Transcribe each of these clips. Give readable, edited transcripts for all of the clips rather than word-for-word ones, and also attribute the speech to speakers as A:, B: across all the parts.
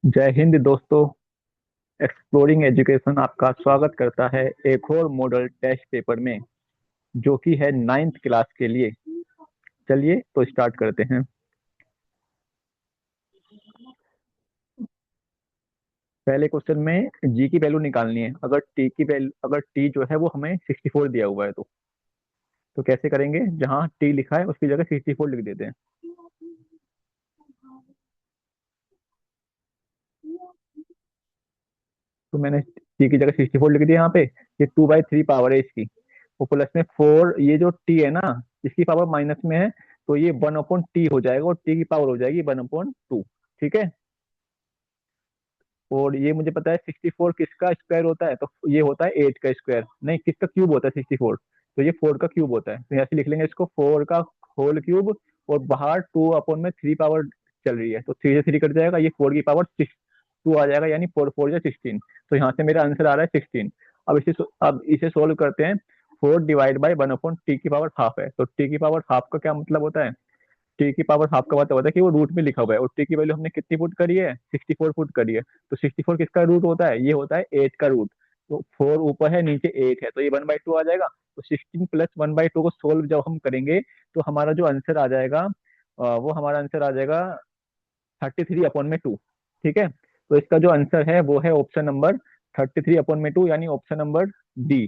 A: जय हिंद दोस्तों। Exploring education आपका स्वागत करता है एक और मॉडल टेस्ट पेपर में, जो कि है नाइन्थ क्लास के लिए। चलिए तो स्टार्ट करते हैं। पहले क्वेश्चन में जी की वैल्यू निकालनी है। अगर टी की वैल्यू, अगर टी जो है वो हमें 64 दिया हुआ है तो कैसे करेंगे? जहाँ टी लिखा है उसकी जगह 64 लिख देते हैं। तो मैंने टी की जगह 64 लिख दिया यहाँ पे। ये 2/3 पावर है इसकी, और प्लस में 4, ये जो टी है ना, इसकी पावर माइनस में है, तो ये 1/टी हो जाएगा, और टी की पावर हो जाएगी 1/2। ठीक है। और ये मुझे पता है 64 किसका स्क्वायर होता है, तो ये होता है 8 का स्क्वायर, नहीं किसका क्यूब होता है 64। तो ये 4 का क्यूब होता है, तो ऐसे लिख लेंगे इसको, 4 का होल क्यूब। और बाहर 2/3 पावर चल रही है, तो 3 से 3 कट जाएगा, ये 4 की पावर 2 आ जाएगा, यानी 4 4 या 16। तो यहाँ से मेरा आंसर आ रहा है 16। अब इसे सोल्व करते हैं। 4 डिवाइड बाई 1/टी की पावर हाफ है, तो टी की पावर हाफ का क्या मतलब होता है? टी की पावर हाफ का मतलब होता है कि वो रूट में लिखा हुआ है, और टी की वैल्यू हमने कितनी पुट करी है? 64 पुट करी है। तो 64 किसका रूट होता है? ये होता है 8 का रूट। तो 4 ऊपर है, नीचे 8 है, तो ये 1/2 आ जाएगा। तो 16 प्लस 1/2 को सोल्व जब हम करेंगे, तो हमारा जो आंसर आ जाएगा, वो हमारा आंसर आ जाएगा 33/2। ठीक है। तो इसका जो आंसर है वो है ऑप्शन नंबर 33/2, यानी ऑप्शन नंबर डी।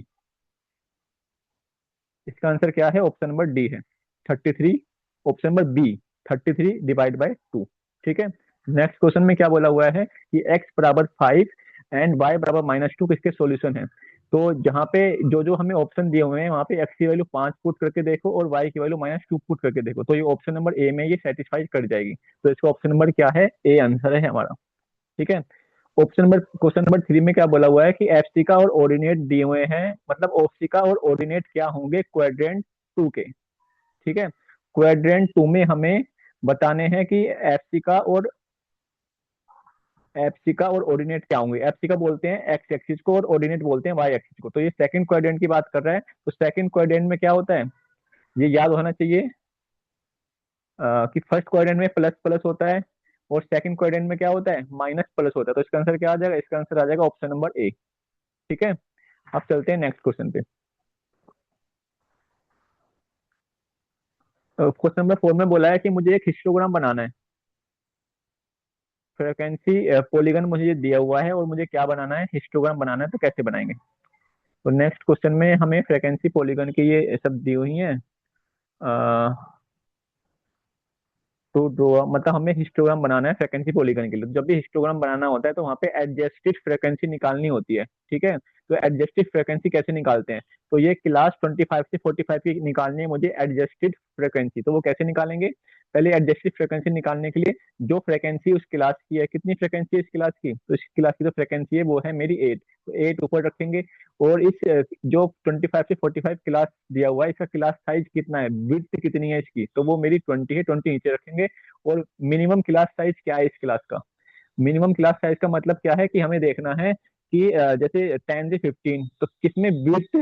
A: इसका आंसर क्या है? ऑप्शन नंबर डी है 33। Option number B 33/2। ठीक है। नेक्स्ट क्वेश्चन में क्या बोला हुआ है कि x = 5 एंड y = -2 किसके सॉल्यूशन है? तो जहाँ पे जो जो हमें ऑप्शन दिए हुए हैं, वहाँ पे x की वैल्यू 5 पुट करके देखो और y की वैल्यू -2 पुट करके देखो, तो ये ऑप्शन नंबर ए में ये सेटिस्फाई कर जाएगी। तो इसका ऑप्शन नंबर क्या है? ए आंसर है हमारा। ठीक है। क्वेश्चन नंबर 3 में क्या बोला हुआ है कि एफसी और ऑर्डिनेट दिए हुए हैं, मतलब ओफसी और ऑर्डिनेट क्या होंगे क्वाड्रेंट 2 के। ठीक है। क्वाड्रेंट 2 में हमें बताने हैं कि एफसी का और ऑर्डिनेट क्या होंगे। एफसी का बोलते हैं एक्स एक्सिस को, और ऑर्डिनेट बोलते हैं वाई एक्सिस को। तो ये सेकंड क्वाड्रेंट की बात कर रहा है, तो सेकंड क्वाड्रेंट में क्या होता है, ये याद होना चाहिए, कि फर्स्ट क्वाड्रेंट में प्लस प्लस होता है, और सेकंड क्वाड्रेंट में क्या होता है? माइनस प्लस होता है। तो इसका आंसर क्या आ जाएगा? इसका आंसर आ जाएगा ऑप्शन नंबर ए। ठीक है। अब चलते हैं नेक्स्ट क्वेश्चन पे। क्वेश्चन नंबर 4 में बोला है कि मुझे एक हिस्टोग्राम बनाना है। फ्रीक्वेंसी पॉलीगन मुझे ये दिया हुआ है, और मुझे क्या बनाना है? हिस्टोग्राम बनाना है। तो कैसे बनाएंगे? तो नेक्स्ट क्वेश्चन में हमें फ्रीक्वेंसी पॉलीगन की ये सब दी हुई है। टू ड्रॉ, मतलब हमें हिस्टोग्राम बनाना है फ्रीक्वेंसी पॉलीगन के लिए। जब भी हिस्टोग्राम बनाना होता है, तो वहाँ पे एडजस्टेड फ्रीक्वेंसी निकालनी होती है। ठीक है। तो एडजस्टेड फ्रीक्वेंसी कैसे निकालते हैं? तो ये क्लास 25 से 45 की निकालनी है मुझे एडजस्टेड फ्रीक्वेंसी। तो वो कैसे निकालेंगे? पहले एडजस्टेड फ्रीक्वेंसी निकालने के लिए जो फ्रीक्वेंसी उस क्लास की है, कितनी फ्रीक्वेंसी है इस क्लास की, तो इस क्लास की जो फ्रीक्वेंसी है वो है मेरी 8। तो 8 ऊपर रखेंगे। और इस जो 25 से 45 क्लास दिया हुआ है, इसका क्लास साइज कितना है, विड्थ कितनी है इसकी, तो वो मेरी 20 है, 20 नीचे रखेंगे। और मिनिमम क्लास साइज क्या है इस क्लास का? मिनिमम क्लास साइज का मतलब क्या है कि हमें देखना है कि जैसे 10 से 15, तो किसमें विड्थ,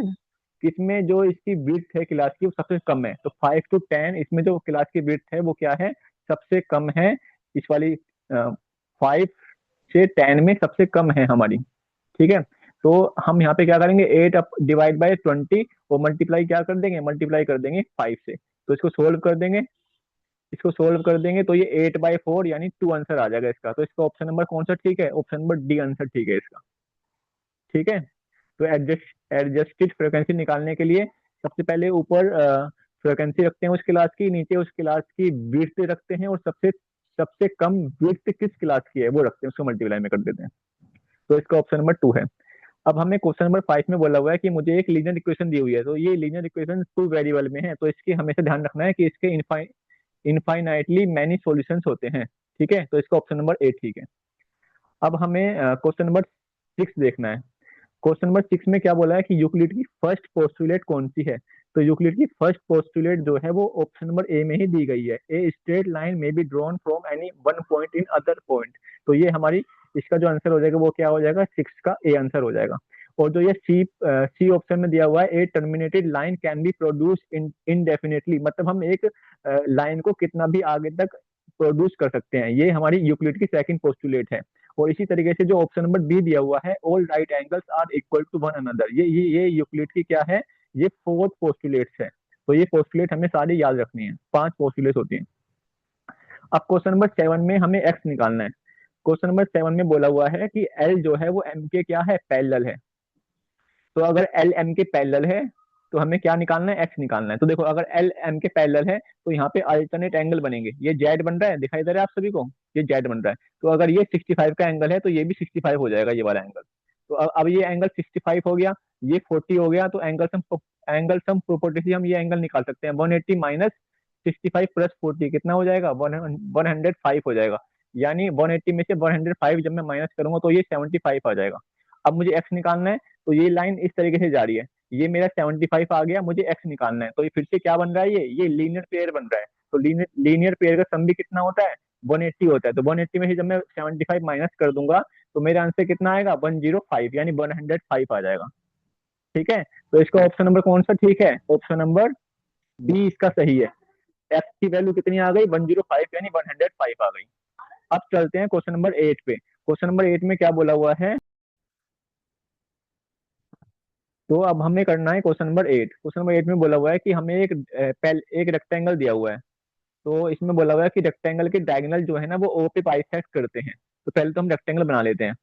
A: किसमें जो इसकी विड्थ है क्लास की वो सबसे कम है। तो 5 to 10 इसमें जो क्लास की विड्थ है वो क्या है? सबसे कम है। इस वाली 5 से 10 में सबसे कम है हमारी। ठीक है। तो हम यहाँ पे क्या करेंगे, 8 डिवाइड बाई 20, और मल्टीप्लाई क्या कर देंगे? मल्टीप्लाई कर देंगे 5 से। तो इसको सोल्व कर देंगे। इसको सोल्व कर देंगे तो ये 8/4 यानी 2 आंसर आ जाएगा इसका। तो इसका ऑप्शन नंबर कौन सा ठीक है? ऑप्शन नंबर डी आंसर ठीक है इसका। ठीक है। तो एडजस्टेड फ्रिक्वेंसी निकालने के लिए सबसे पहले ऊपर फ्रिक्वेंसी रखते हैं उस क्लास की, नीचे उस क्लास की विड्थ रखते हैं, और सबसे सबसे कम विड्थ किस क्लास की है वो रखते हैं, उसको मल्टीप्लाई में कर देते हैं। तो इसका ऑप्शन नंबर 2 है। अब हमें क्वेश्चन नंबर 5 में बोला हुआ है कि मुझे एक लीनियर इक्वेशन दी हुई है। तो ये लीनियर इक्वेशन 2 वेरिएबल में है, तो इसके हमेशा ध्यान रखना है कि इसके इनफाइनाइटली मैनी सॉल्यूशंस होते हैं। ठीक है। तो इसका ऑप्शन नंबर ए ठीक है। अब हमें क्वेश्चन नंबर 6 देखना है। क्वेश्चन नंबर 6 में क्या बोला है कि यूक्लिड की फर्स्ट पोस्टुलेट कौन सी है? तो यूक्लिड की फर्स्ट पोस्टुलेट जो है वो ऑप्शन नंबर ए में ही दी गई है। ए स्ट्रेट लाइन में be drawn from any one point in other point. तो ये हमारी, इसका जो आंसर हो जाएगा वो क्या हो जाएगा? 6 का ए आंसर हो जाएगा। और जो ये सी ऑप्शन में दिया हुआ है, a terminated line can be produce indefinitely, मतलब हम एक लाइन को कितना भी आगे तक प्रोड्यूस कर सकते हैं, ये हमारी यूक्लिड की सेकंड पोस्टुलेट है। और इसी तरीके से जो ऑप्शन नंबर बी दिया हुआ है, all right angles are equal to one another, ये यूक्लिड की क्या है, ये फोर्थ पोस्टुलेट्स है। तो ये पोस्टुलेट हमें सारी याद रखनी है, 5 पोस्टुलेट होती हैं। अब क्वेश्चन नंबर 7 में हमें एक्स निकालना है। क्वेश्चन नंबर 7 में बोला हुआ है कि एल जो है वो एम के क्या है, पैरेलल है। तो अगर एल एम के पैरेलल है तो हमें क्या निकालना है, एक्स निकालना है। तो देखो अगर एल एम के पैरेलल है तो यहाँ पे अल्टरनेट एंगल बनेंगे। ये जेड बन रहा है, दिखाई दे रहा है आप सभी को, ये जेड बन रहा है। तो अगर ये 65 का एंगल है तो ये भी 65 हो जाएगा, ये वाला एंगल। तो अब ये एंगल 65 हो गया, ये 40 हो गया। तो एंगल सम प्रॉपर्टी से हम ये एंगल निकाल सकते हैं। 180 माइनस 65 प्लस 40 कितना हो जाएगा, 105 हो जाएगा। यानी 180 में से 105 जब मैं माइनस करूंगा तो ये 75 आ जाएगा। अब मुझे एक्स निकालना है, तो ये लाइन इस तरीके से जा रही है, ये मेरा 75 आ गया, मुझे एक्स निकालना है। तो ये फिर से क्या बन रहा है, ये लीनियर पेयर बन रहा है। तो लीनियर पेयर का सम भी कितना होता है, 180 होता है। तो 180 में से जब मैं 75 माइनस कर दूंगा तो मेरा आंसर कितना आएगा, 105, यानी 105 आ जाएगा। ठीक है, तो इसका ऑप्शन नंबर कौन सा ठीक है, ऑप्शन नंबर बी इसका सही है। एक्स की वैल्यू कितनी आ गई, 105, यानी 105 आ गई। अब चलते हैं क्वेश्चन नंबर 8 पे। क्वेश्चन नंबर 8 में क्या बोला हुआ है, तो अब हमें करना है क्वेश्चन नंबर 8। क्वेश्चन नंबर 8 में बोला हुआ है कि हमें एक रेक्टेंगल दिया हुआ है। तो इसमें बोला हुआ है कि रेक्टेंगल के डायगोनल जो है ना वो ओ पे बाइसेक्ट करते हैं। तो पहले तो हम रेक्टेंगल बना लेते हैं।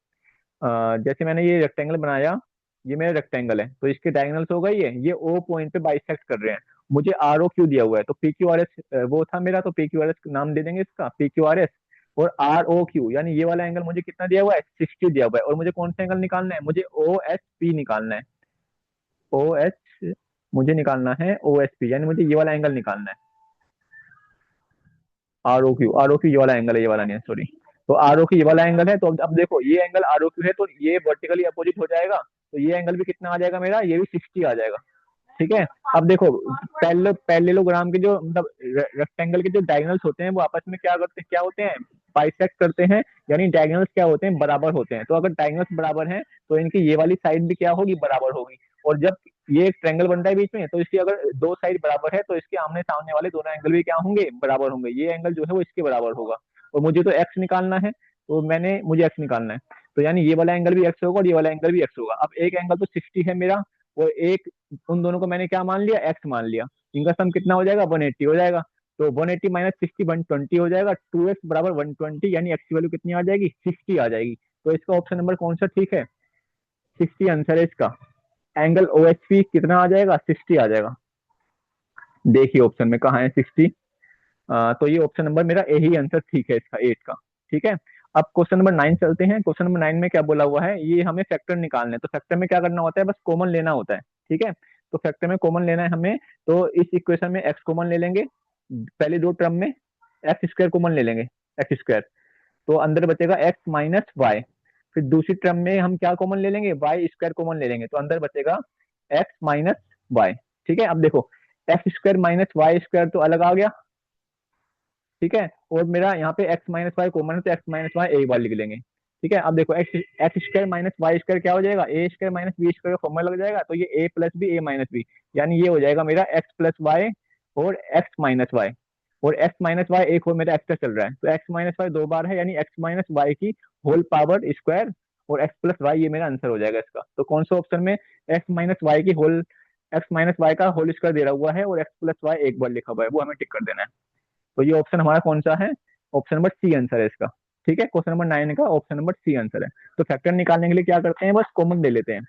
A: जैसे मैंने ये रेक्टेंगल बनाया, ये मेरा रेक्टेंगल है, तो इसके डायगोनल्स हो गई है, ये ओ पॉइंट पे बाइसेक्ट कर रहे हैं। मुझे आर ओ क्यू दिया हुआ है, तो पी क्यू आर एस वो था मेरा, तो पी क्यू आर एस नाम दे देंगे इसका, पी क्यू आर एस। और आर ओ क्यू यानी ये वाला एंगल मुझे कितना दिया हुआ है, 60 दिया हुआ है। और मुझे कौन सा एंगल निकालना है, मुझे ओ एस पी निकालना है। ओ एच मुझे निकालना है, ओ एस पी यानी मुझे ये वाला एंगल निकालना है। आर ओ क्यू ये वाला एंगल है, ये वाला नहीं है, सॉरी। तो आर ओ क्यू ये वाला एंगल है। तो अब देखो ये एंगल आर ओ क्यू है, तो ये वर्टिकली अपोजिट हो जाएगा। तो ये एंगल भी कितना आ जाएगा मेरा, ये भी 60 आ जाएगा। ठीक है, अब देखो पैरेललोग्राम के जो मतलब रेक्टेंगल के जो डायगोनल्स होते हैं वो आपस में क्या करते हैं, क्या होते हैं, बाइसेक्ट करते हैं। यानी डायगोनल्स क्या होते हैं, बराबर होते हैं। तो अगर डायगोनल्स बराबर हैं तो इनकी ये वाली साइड भी क्या होगी, बराबर होगी। और जब ये एक ट्रायंगल बन रहा है बीच में, तो इसकी अगर दो साइड बराबर है तो इसके आमने सामने वाले दोनों एंगल भी क्या होंगे, बराबर होंगे। ये एंगल जो है वो इसके बराबर होगा। और मुझे तो एक्स निकालना है, तो मुझे एक्स निकालना है। तो यानी ये वाला एंगल भी एक्स होगा और ये वाला एंगल भी एक्स होगा। अब एक एंगल तो 60 है मेरा, और एक, उन दोनों को मैंने क्या मान लिया, एक्स मान लिया। इनका सम कितना हो जाएगा, 180 हो जाएगा। तो 180 माइनस 60 120 हो जाएगा। 2x बराबर 120, यानी एक्स की वैल्यू कितनी आ जाएगी, 60 आ जाएगी। तो इसका ऑप्शन नंबर कौन सा ठीक है, 60 आंसर है इसका। एंगल ओ एच पी कितना आ जाएगा, 60 आ जाएगा। देखिए ऑप्शन में कहाँ है 60। तो ये ऑप्शन नंबर मेरा ए ही आंसर ठीक है इसका, 8 का। ठीक है, अब क्वेश्चन नंबर 9 चलते हैं। क्वेश्चन नंबर 9 में क्या बोला हुआ है, ये हमें फैक्टर निकालने हैं। तो फैक्टर में क्या करना होता है, बस कॉमन लेना होता है। ठीक है, तो फैक्टर में कॉमन लेना है हमें। तो इस इक्वेशन में एक्स कॉमन ले लेंगे, पहले दो टर्म में एक्स स्क्वायर कॉमन ले लेंगे, एक्स स्क्वायर। तो अंदर बचेगा एक्स माइनस वाई। फिर दूसरी टर्म में हम क्या कॉमन ले लेंगे, वाई स्क्वायर कॉमन ले लेंगे, तो अंदर बचेगा एक्स माइनस वाई। ठीक है, अब देखो x square minus y square तो अलग आ गया। ठीक है, और मेरा यहाँ पे एक्स माइनस वाई कॉमन है, तो एक्स माइनस वाई एक बार लिख लेंगे। ठीक है, अब देखो x x square minus y square क्या हो जाएगा, a square minus b square का फॉर्मूला लग जाएगा। तो ये a plus b, a minus b, यानी ये हो जाएगा मेरा एक्स प्लस वाई और एक्स माइनस वाई। और एक्स माइनस वाई एक और मेरा एक्स्ट्रा चल रहा है, तो एक्स माइनस वाई दो बार है, यानी एक्स माइनस वाई की होल पावर स्क्वायर और एक्स प्लस वाई, ये मेरा आंसर हो जाएगा इसका। तो कौन सा ऑप्शन में एक्स माइनस वाई की होल, एक्स माइनस वाई का होल स्क्वायर दे रहा हुआ है और एक्स प्लस वाई एक बार लिखा हुआ है, वो हमें टिक कर देना है। तो ये ऑप्शन हमारा कौन सा है, ऑप्शन नंबर सी आंसर है इसका। ठीक है, क्वेश्चन नंबर 9 का ऑप्शन नंबर सी आंसर है। तो फैक्टर निकालने के लिए क्या करते हैं, बस कॉमन ले लेते हैं।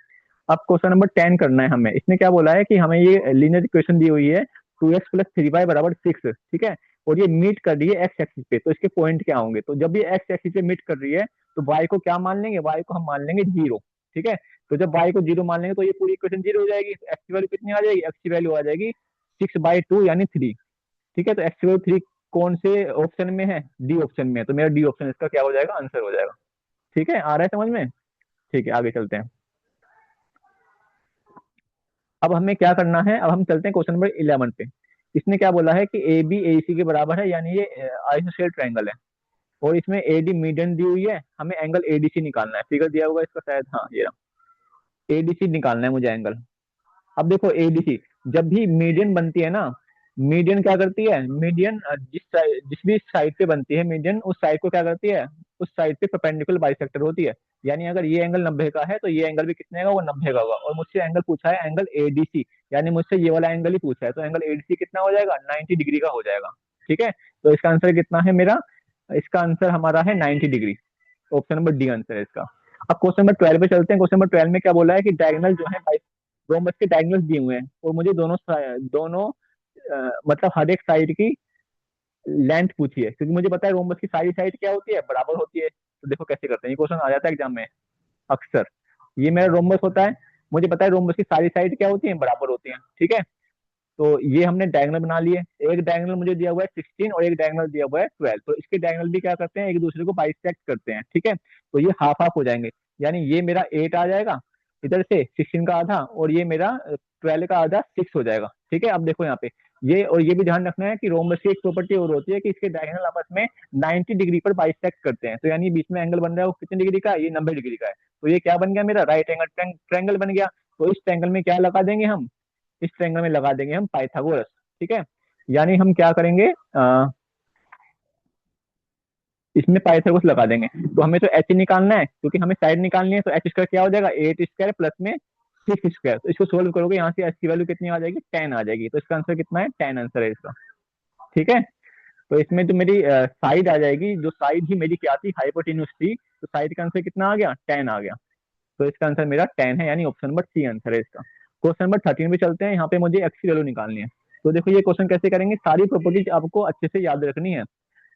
A: अब क्वेश्चन नंबर 10 करना है हमें। इसने क्या बोला है कि हमें ये लीनियर इक्वेशन दी हुई है 2x प्लस 3y बराबर 6। ठीक है, और ये मीट कर रही है एक्स एक्सिस पे, तो इसके पॉइंट क्या होंगे। तो जब ये एक्स एक्सिस पे मीट कर रही है तो y को क्या मान लेंगे, y को हम मान लेंगे 0। ठीक है, तो जब y को 0 मान लेंगे तो ये पूरी इक्वेशन 0 हो जाएगी। तो x की वैल्यू कितनी आ जाएगी, x की वैल्यू आ जाएगी 6/2 यानी 3। ठीक है, तो एक्स की वैल्यू 3 कौन से ऑप्शन में है, डी ऑप्शन में है। तो मेरा डी ऑप्शन इसका क्या हो जाएगा, आंसर हो जाएगा। ठीक है, आ रहा है समझ में। ठीक है, आगे चलते हैं। अब हमें क्या करना है, अब हम चलते हैं क्वेश्चन नंबर 11 पे। इसने क्या बोला है कि ए बी ए सी के बराबर है, यानी ये आइसोसेलेस ट्रायंगल है। और इसमें ए डी मीडियन दी हुई है, हमें एंगल एडीसी निकालना है। फिगर दिया होगा इसका शायद, हाँ ये एडीसी निकालना है मुझे एंगल। अब देखो एडीसी जब भी मीडियन बनती है ना, मीडियन क्या करती है, मीडियन जिस भी साइड पे बनती है मीडियन, उस साइड को क्या करती है, उस साइड पे परपेंडिकुलर बाइसेक्टर होती है। यानी अगर ये एंगल 90 का है तो ये एंगल भी कितने का, वो 90 का होगा। और मुझसे एंगल पूछा है एंगल एडीसी, यानी मुझसे ये वाला एंगल ही पूछा है, तो एंगल एडीसी कितना हो जाएगा, 90 डिग्री का हो जाएगा। ठीक है, तो इसका आंसर कितना है मेरा, इसका आंसर हमारा है 90 degree. Option number D answer है इसका। अब क्वेश्चन नंबर 12 पे चलते हैं। क्वेश्चन नंबर 12 में क्या बोला है कि डायगोनल जो है रोम्बस के डायगोनल्स दिए हुए हैं, और मुझे दोनों मतलब हर एक साइड की लेंथ पूछी है, क्योंकि मुझे पता है रोम्बस की सारी साइड क्या होती है, बराबर होती है। तो देखो कैसे करते हैं, ये क्वेश्चन आ जाता है एग्जाम में अक्सर। ये मेरा रोम्बस होता है, मुझे पता है रोम्बस की सारी साइड क्या होती है, बराबर होती है। ठीक है, तो ये हमने डायगोनल बना लिए। एक डायगोनल मुझे दिया हुआ है 16 और एक डायगोनल दिया हुआ है 12, तो इसके डायगोनल भी क्या करते हैं, एक दूसरे को बाइसेक्ट करते हैं। ठीक है, तो ये हाफ हाफ हो जाएंगे, यानी ये मेरा 8 आ जाएगा इधर से 16 का आधा, और ये मेरा 12 का आधा 6 हो जाएगा। ठीक है, अब देखो यहाँ पे ये, और ये भी ध्यान रखना है कि रोम्बस की एक प्रॉपर्टी और होती है कि इसके डायगोनल आपस में 90 डिग्री पर बाइसेक्ट करते हैं। तो यानी बीच में एंगल बन रहा है वो कितने डिग्री का है, ये 90 डिग्री का है। तो ये क्या बन गया मेरा, राइट एंगल ट्रायंगल बन गया। तो इस ट्रायंगल में क्या लगा देंगे हम, इस ट्रायंगल में लगा देंगे हम पाइथागोरस। ठीक है, यानी हम क्या करेंगे, इसमें पाइथागोरस लगा देंगे। तो हमें तो एच निकालना है, क्योंकि हमें साइड निकालनी है। तो एच स्क्वायर क्या हो जाएगा, 8 स्क्वायर प्लस में 6 स्क्वायर। तो इसको सोल्व करोगे, यहाँ से एच की वैल्यू कितनी आ जाएगी, 10 आ जाएगी। तो इसका आंसर कितना है, 10 आंसर है इसका। ठीक है, तो इसमें जो मेरी साइड आ जाएगी, जो साइड ही मेरी क्या थी, हाइपोटेन्यूज थी, तो साइड का आंसर कितना आ गया, 10 आ गया। तो इसका आंसर मेरा 10 है, यानी ऑप्शन नंबर सी आंसर है इसका। क्वेश्चन नंबर 13 पे चलते हैं। यहाँ पे मुझे एक्स की वैल्यू निकालनी है। तो देखो ये क्वेश्चन कैसे करेंगे, सारी प्रॉपर्टीज आपको अच्छे से याद रखनी है।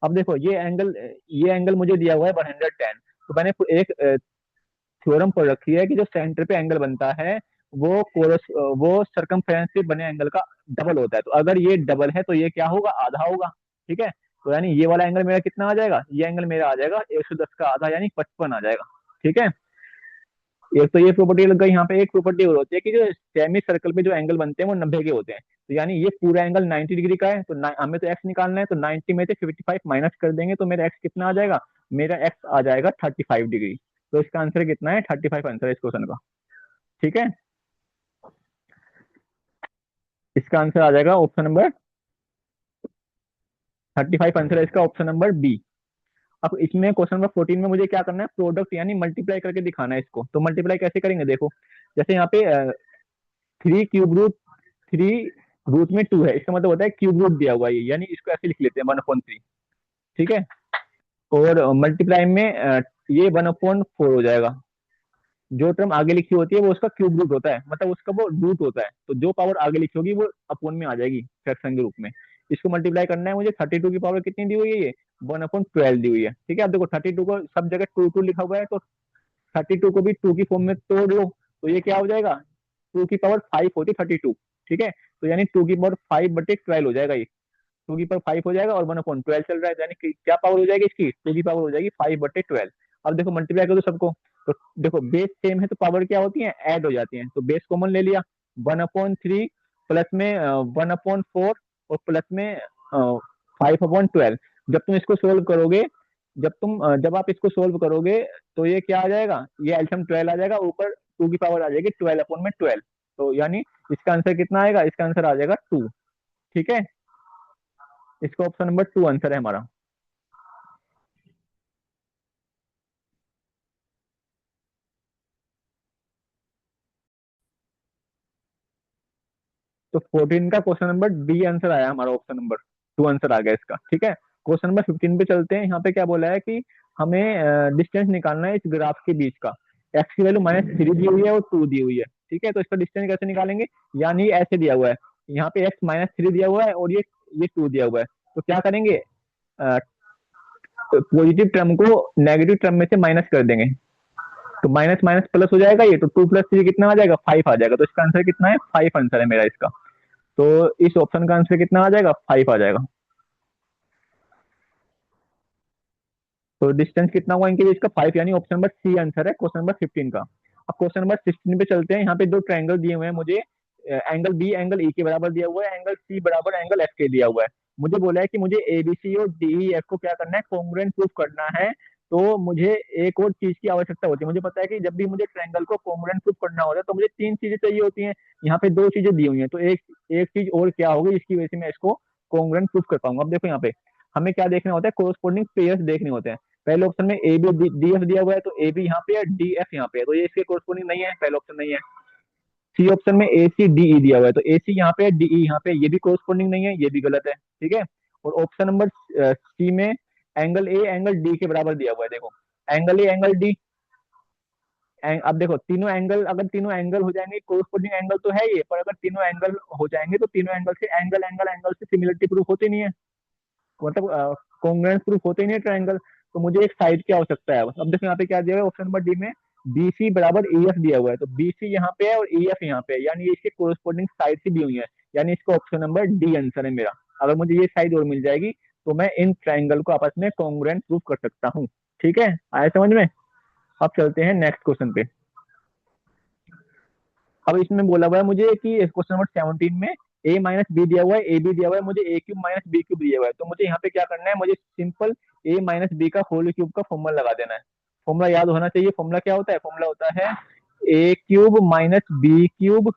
A: अब देखो ये एंगल मुझे दिया हुआ है 110। तो मैंने एक थ्योरम पढ़ रखी है कि जो सेंटर पे एंगल बनता है वो कोरस वो सरकमफ्रेंस से बने एंगल का डबल होता है। तो अगर ये डबल है तो ये क्या होगा, आधा होगा। ठीक है, तो यानी ये वाला एंगल मेरा कितना आ जाएगा, ये एंगल मेरा आ जाएगा 110 का आधा, यानी 55 आ जाएगा। ठीक है, एक तो ये प्रॉपर्टी लग गई। यहाँ पे एक प्रॉपर्टी और होती है कि जो सेमी सर्कल पे जो एंगल बनते हैं वो 90 के होते हैं। तो यानी ये पूरा एंगल 90 डिग्री का है, तो हमें तो एक्स निकालना है, तो 90 में से 55 माइनस कर देंगे तो मेरा एक्स कितना आ जाएगा, मेरा एक्स आ जाएगा 35 डिग्री। तो इसका आंसर कितना है, 35 आंसर है इस क्वेश्चन का। ठीक है, इसका आंसर आ जाएगा ऑप्शन नंबर 35 आंसर है इसका, ऑप्शन नंबर बी। अब इसमें क्वेश्चन नंबर 14 में मुझे क्या करना है, प्रोडक्ट यानी मल्टीप्लाई करके दिखाना है इसको। तो मल्टीप्लाई कैसे करेंगे, देखो जैसे यहाँ पे 3 रूट में 2 है, इसका मतलब होता है क्यूब रूट दिया हुआ है, यानी इसको ऐसे लिख लेते हैं 1/3। ठीक है, और मल्टीप्लाई में ये 1/4 हो जाएगा। जो टर्म आगे लिखी होती है वो उसका क्यूब रूट होता है, मतलब उसका वो रूट होता है। तो जो पावर आगे लिखी होगी वो अपोन में आ जाएगी फ्रैक्शन के रूप में। इसको मल्टीप्लाई करना है मुझे, 32 की पावर कितनी दी हुई है, ये 1/12 दी हुई है। ठीक है, अब देखो 32 को सब जगह 2 लिखा हुआ है, तो 32 को भी 2 की फॉर्म में तोड़ लो, तो ये क्या हो जाएगा, 2 की पावर 5 होती 32। ठीक है, तो यानी 2 की पावर 5/12 हो जाएगा ये, 2 की पावर 5 हो जाएगा, और 1/12 चल रहा है, यानी क्या पावर हो जाएगी इसकी, 2 की पावर हो जाएगी 5/12। अब देखो मल्टीप्लाई करो सबको, तो देखो बेस सेम है तो पावर क्या होती है, ऐड हो जाती है। तो बेस कॉमन ले लिया, 1/3 प्लस में 1/4 और प्लस में 5/12। जब तुम इसको सोल्व करोगे, जब आप इसको सोल्व करोगे तो ये क्या आ जाएगा, ये एल्सियम 12 आ जाएगा, ऊपर 2 की पावर आ जाएगी 12/12। तो यानी इसका आंसर कितना आएगा, इसका आंसर आ जाएगा 2। ठीक है, इसका ऑप्शन नंबर 2 आंसर है हमारा। तो 14 का क्वेश्चन नंबर डी आंसर आया हमारा, ऑप्शन नंबर 2 आंसर आ गया इसका। ठीक है, क्वेश्चन नंबर 15 पे चलते हैं। यहाँ पे क्या बोला है कि हमें डिस्टेंस निकालना है इस ग्राफ के बीच का। एक्स की वैल्यू -3 दी हुई है और 2 दी हुई है। ठीक है, तो इसका डिस्टेंस कैसे निकालेंगे, यानी ऐसे दिया हुआ है, यहाँ पे एक्स -3 दिया हुआ है और ये 2 दिया हुआ है। तो क्या करेंगे, पॉजिटिव टर्म को नेगेटिव टर्म में से माइनस कर देंगे, तो माइनस माइनस प्लस हो जाएगा ये, तो 2 + 3 कितना आ जाएगा, 5 आ जाएगा। तो इसका आंसर कितना है, 5 आंसर है मेरा इसका। तो इस ऑप्शन का आंसर कितना आ जाएगा, 5 आ जाएगा। तो डिस्टेंस कितना हुआ इनके बीच का, 5, यानी ऑप्शन नंबर सी आंसर है क्वेश्चन नंबर 15 का। अब क्वेश्चन नंबर 16 पे चलते हैं। यहाँ पे दो ट्रायंगल दिए हुए हैं मुझे, एंगल बी एंगल ई के बराबर दिया हुआ है, एंगल सी बराबर एंगल एफ के दिया हुआ है। मुझे बोला है कि मुझे ए बी सी और डी ई एफ को क्या करना है, कॉन्ग्रुएंट प्रूफ करना है। तो मुझे एक और चीज की आवश्यकता होती है। मुझे पता है कि जब भी मुझे ट्रायंगल को कॉन्ग्रुएंट प्रूफ करना होता है तो मुझे 3 चीजें चाहिए होती हैं। यहाँ पे 2 चीजें दी हुई हैं, तो एक एक चीज और क्या होगी जिसकी वजह से मैं इसको कॉन्ग्रुएंट प्रूफ कर पाऊंगा। अब देखो यहाँ पे हमें क्या देखना होता है, कोरस्पोंडिंग पेयर्स देखने होते हैं। पहले ऑप्शन में ए बी डी एफ दिया हुआ है, तो ए बी यहाँ पे है, डी एफ यहाँ पे है, तो ये इसके कोरस्पोंडिंग नहीं है, पहला ऑप्शन नहीं है। सी ऑप्शन में ए सी डी ई दिया हुआ है, तो ए सी यहाँ पे है, डी ई यहाँ पे है, ये भी कोरस्पोंडिंग नहीं है, ये भी गलत है। ठीक है। और ऑप्शन नंबर सी में एंगल ए एंगल डी के बराबर दिया हुआ है, देखो एंगल ए एंगल डी। अब देखो तीनों एंगल, अगर तीनों एंगल हो जाएंगे, कोरस्पोंडिंग एंगल तो है ये, पर अगर तीनों एंगल हो जाएंगे तो तीनों एंगल से एंगल एंगल एंगल से सिमिलरिटी प्रूफ होती नहीं है, मतलब कॉन्ग्रुएंस प्रूफ होते ही नहीं है ट्रायंगल। तो मुझे एक साइड की आवश्यकता है। अब देखो यहाँ पे क्या दिया हुआ है, ऑप्शन नंबर डी में बी सी बराबर ई एफ दिया हुआ है, तो बी सी यहाँ पे है और ई एफ यहाँ पे है, यानी ये इसके कोरस्पोंडिंग साइड से दी हुई है, यानी इसका ऑप्शन नंबर डी आंसर है मेरा। अगर मुझे ये साइड और मिल जाएगी तो मैं इन ट्राइंगल को आपस में कॉन्ग्रुएंट प्रूफ कर सकता हूँ। ठीक है, आया समझ में। अब चलते हैं नेक्स्ट क्वेश्चन पे। अब इसमें बोला हुआ है मुझे कि क्वेश्चन नंबर 17 में ए माइनस बी दिया हुआ है, ए बी दिया हुआ है, मुझे a cube minus b cube दिया हुआ है, तो मुझे यहाँ पे क्या करना है, मुझे सिंपल ए माइनस बी का होल क्यूब का फॉर्मूला लगा देना है। फॉर्मूला याद होना चाहिए। फॉर्मूला क्या होता है, फॉर्मूला होता है a cube minus b cube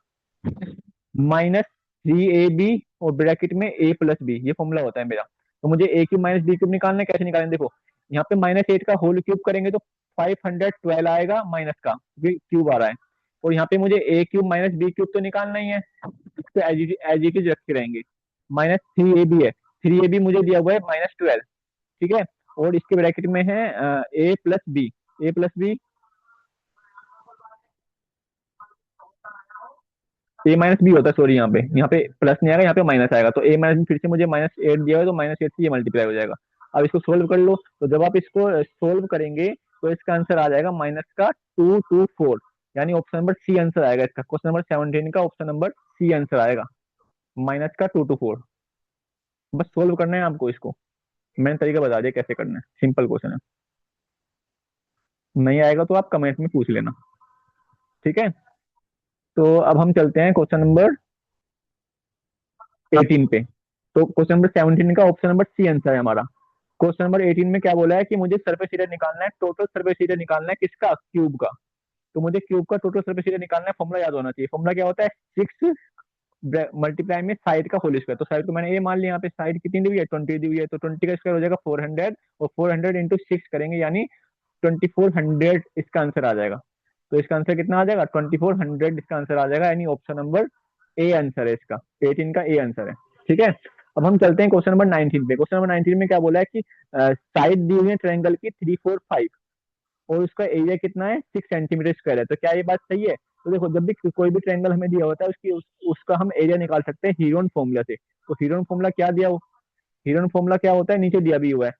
A: minus 3ab और ब्रैकेट में ए प्लस बी, ये फॉर्मूला होता है मेरा। तो मुझे a cube minus b cube निकालना है, कैसे निकालेंगे, देखो यहाँ पे -8 का होल क्यूब करेंगे तो 512 आएगा, माइनस का क्यूब आ रहा है। और यहाँ पे मुझे a cube minus b cube तो निकालना ही है, इसको एज इट इज रखे रहेंगे। -3ab है, 3ab मुझे दिया हुआ है -12। ठीक है। और इसके ब्रैकेट में है a plus b, A plus b, a minus B होता है, सॉरी यहाँ पे प्लस नहीं आएगा, यहाँ पे माइनस आएगा, तो ए माइनस बी फिर से मुझे -8 दिया है, तो -8 से ये मल्टीप्लाई हो जाएगा। अब इसको सोल्व कर लो, तो जब आप इसको सोल्व करेंगे तो इसका आंसर आ जाएगा माइनस का 224, यानी ऑप्शन नंबर सी आंसर आएगा इसका। क्वेश्चन नंबर 17 का ऑप्शन नंबर सी आंसर आएगा, माइनस का 224। बस सोल्व करना है आपको इसको, मैंने तरीका बता दिया कैसे करना है, सिंपल क्वेश्चन है। नहीं आएगा तो आप कमेंट में पूछ लेना। ठीक है। तो अब हम चलते हैं क्वेश्चन नंबर 18 पे। तो क्वेश्चन नंबर 17 का ऑप्शन नंबर सी आंसर है हमारा। क्वेश्चन नंबर 18 में क्या बोला है कि मुझे सरफेस एरिया निकालना है, टोटल सरफेस एरिया निकालना है, किसका, क्यूब का। तो मुझे क्यूब का टोटल सरफेस एरिया निकालना है, फॉर्मूला याद होना चाहिए। फॉर्मूला क्या होता है, 6 मल्टीप्लाई में साइड का होल स्क्वायर। तो साइड को मैंने ए मान लिया, यहाँ पे साइड कितनी दी हुई है, 20 दी हुई है, तो 20 का स्क्वायर हो जाएगा 400, और 400 इंटू 6 करेंगे, यानी 2400 इसका आंसर आ जाएगा। तो इसका आंसर कितना आ जाएगा, 2400 इसका आंसर आ जाएगा, यानी ऑप्शन नंबर ए आंसर है इसका, 18 का ए आंसर है। ठीक है। अब हम चलते हैं क्वेश्चन नंबर 19 पे। क्वेश्चन नंबर 19 में क्या बोला है कि साइड दी हुई है ट्रायंगल की 3 4 5, और उसका एरिया कितना है, 6 सेंटीमीटर स्क्वायर है। तो क्या ये बात सही है। तो देखो जब भी कोई भी ट्रायंगल हमें दिया होता है उसका हम एरिया निकाल सकते हैं हीरोन फॉर्मूला से। तो हीरोन फॉर्मूला क्या दिया हो, हीरोन फॉर्मूला क्या होता है, नीचे दिया भी हुआ है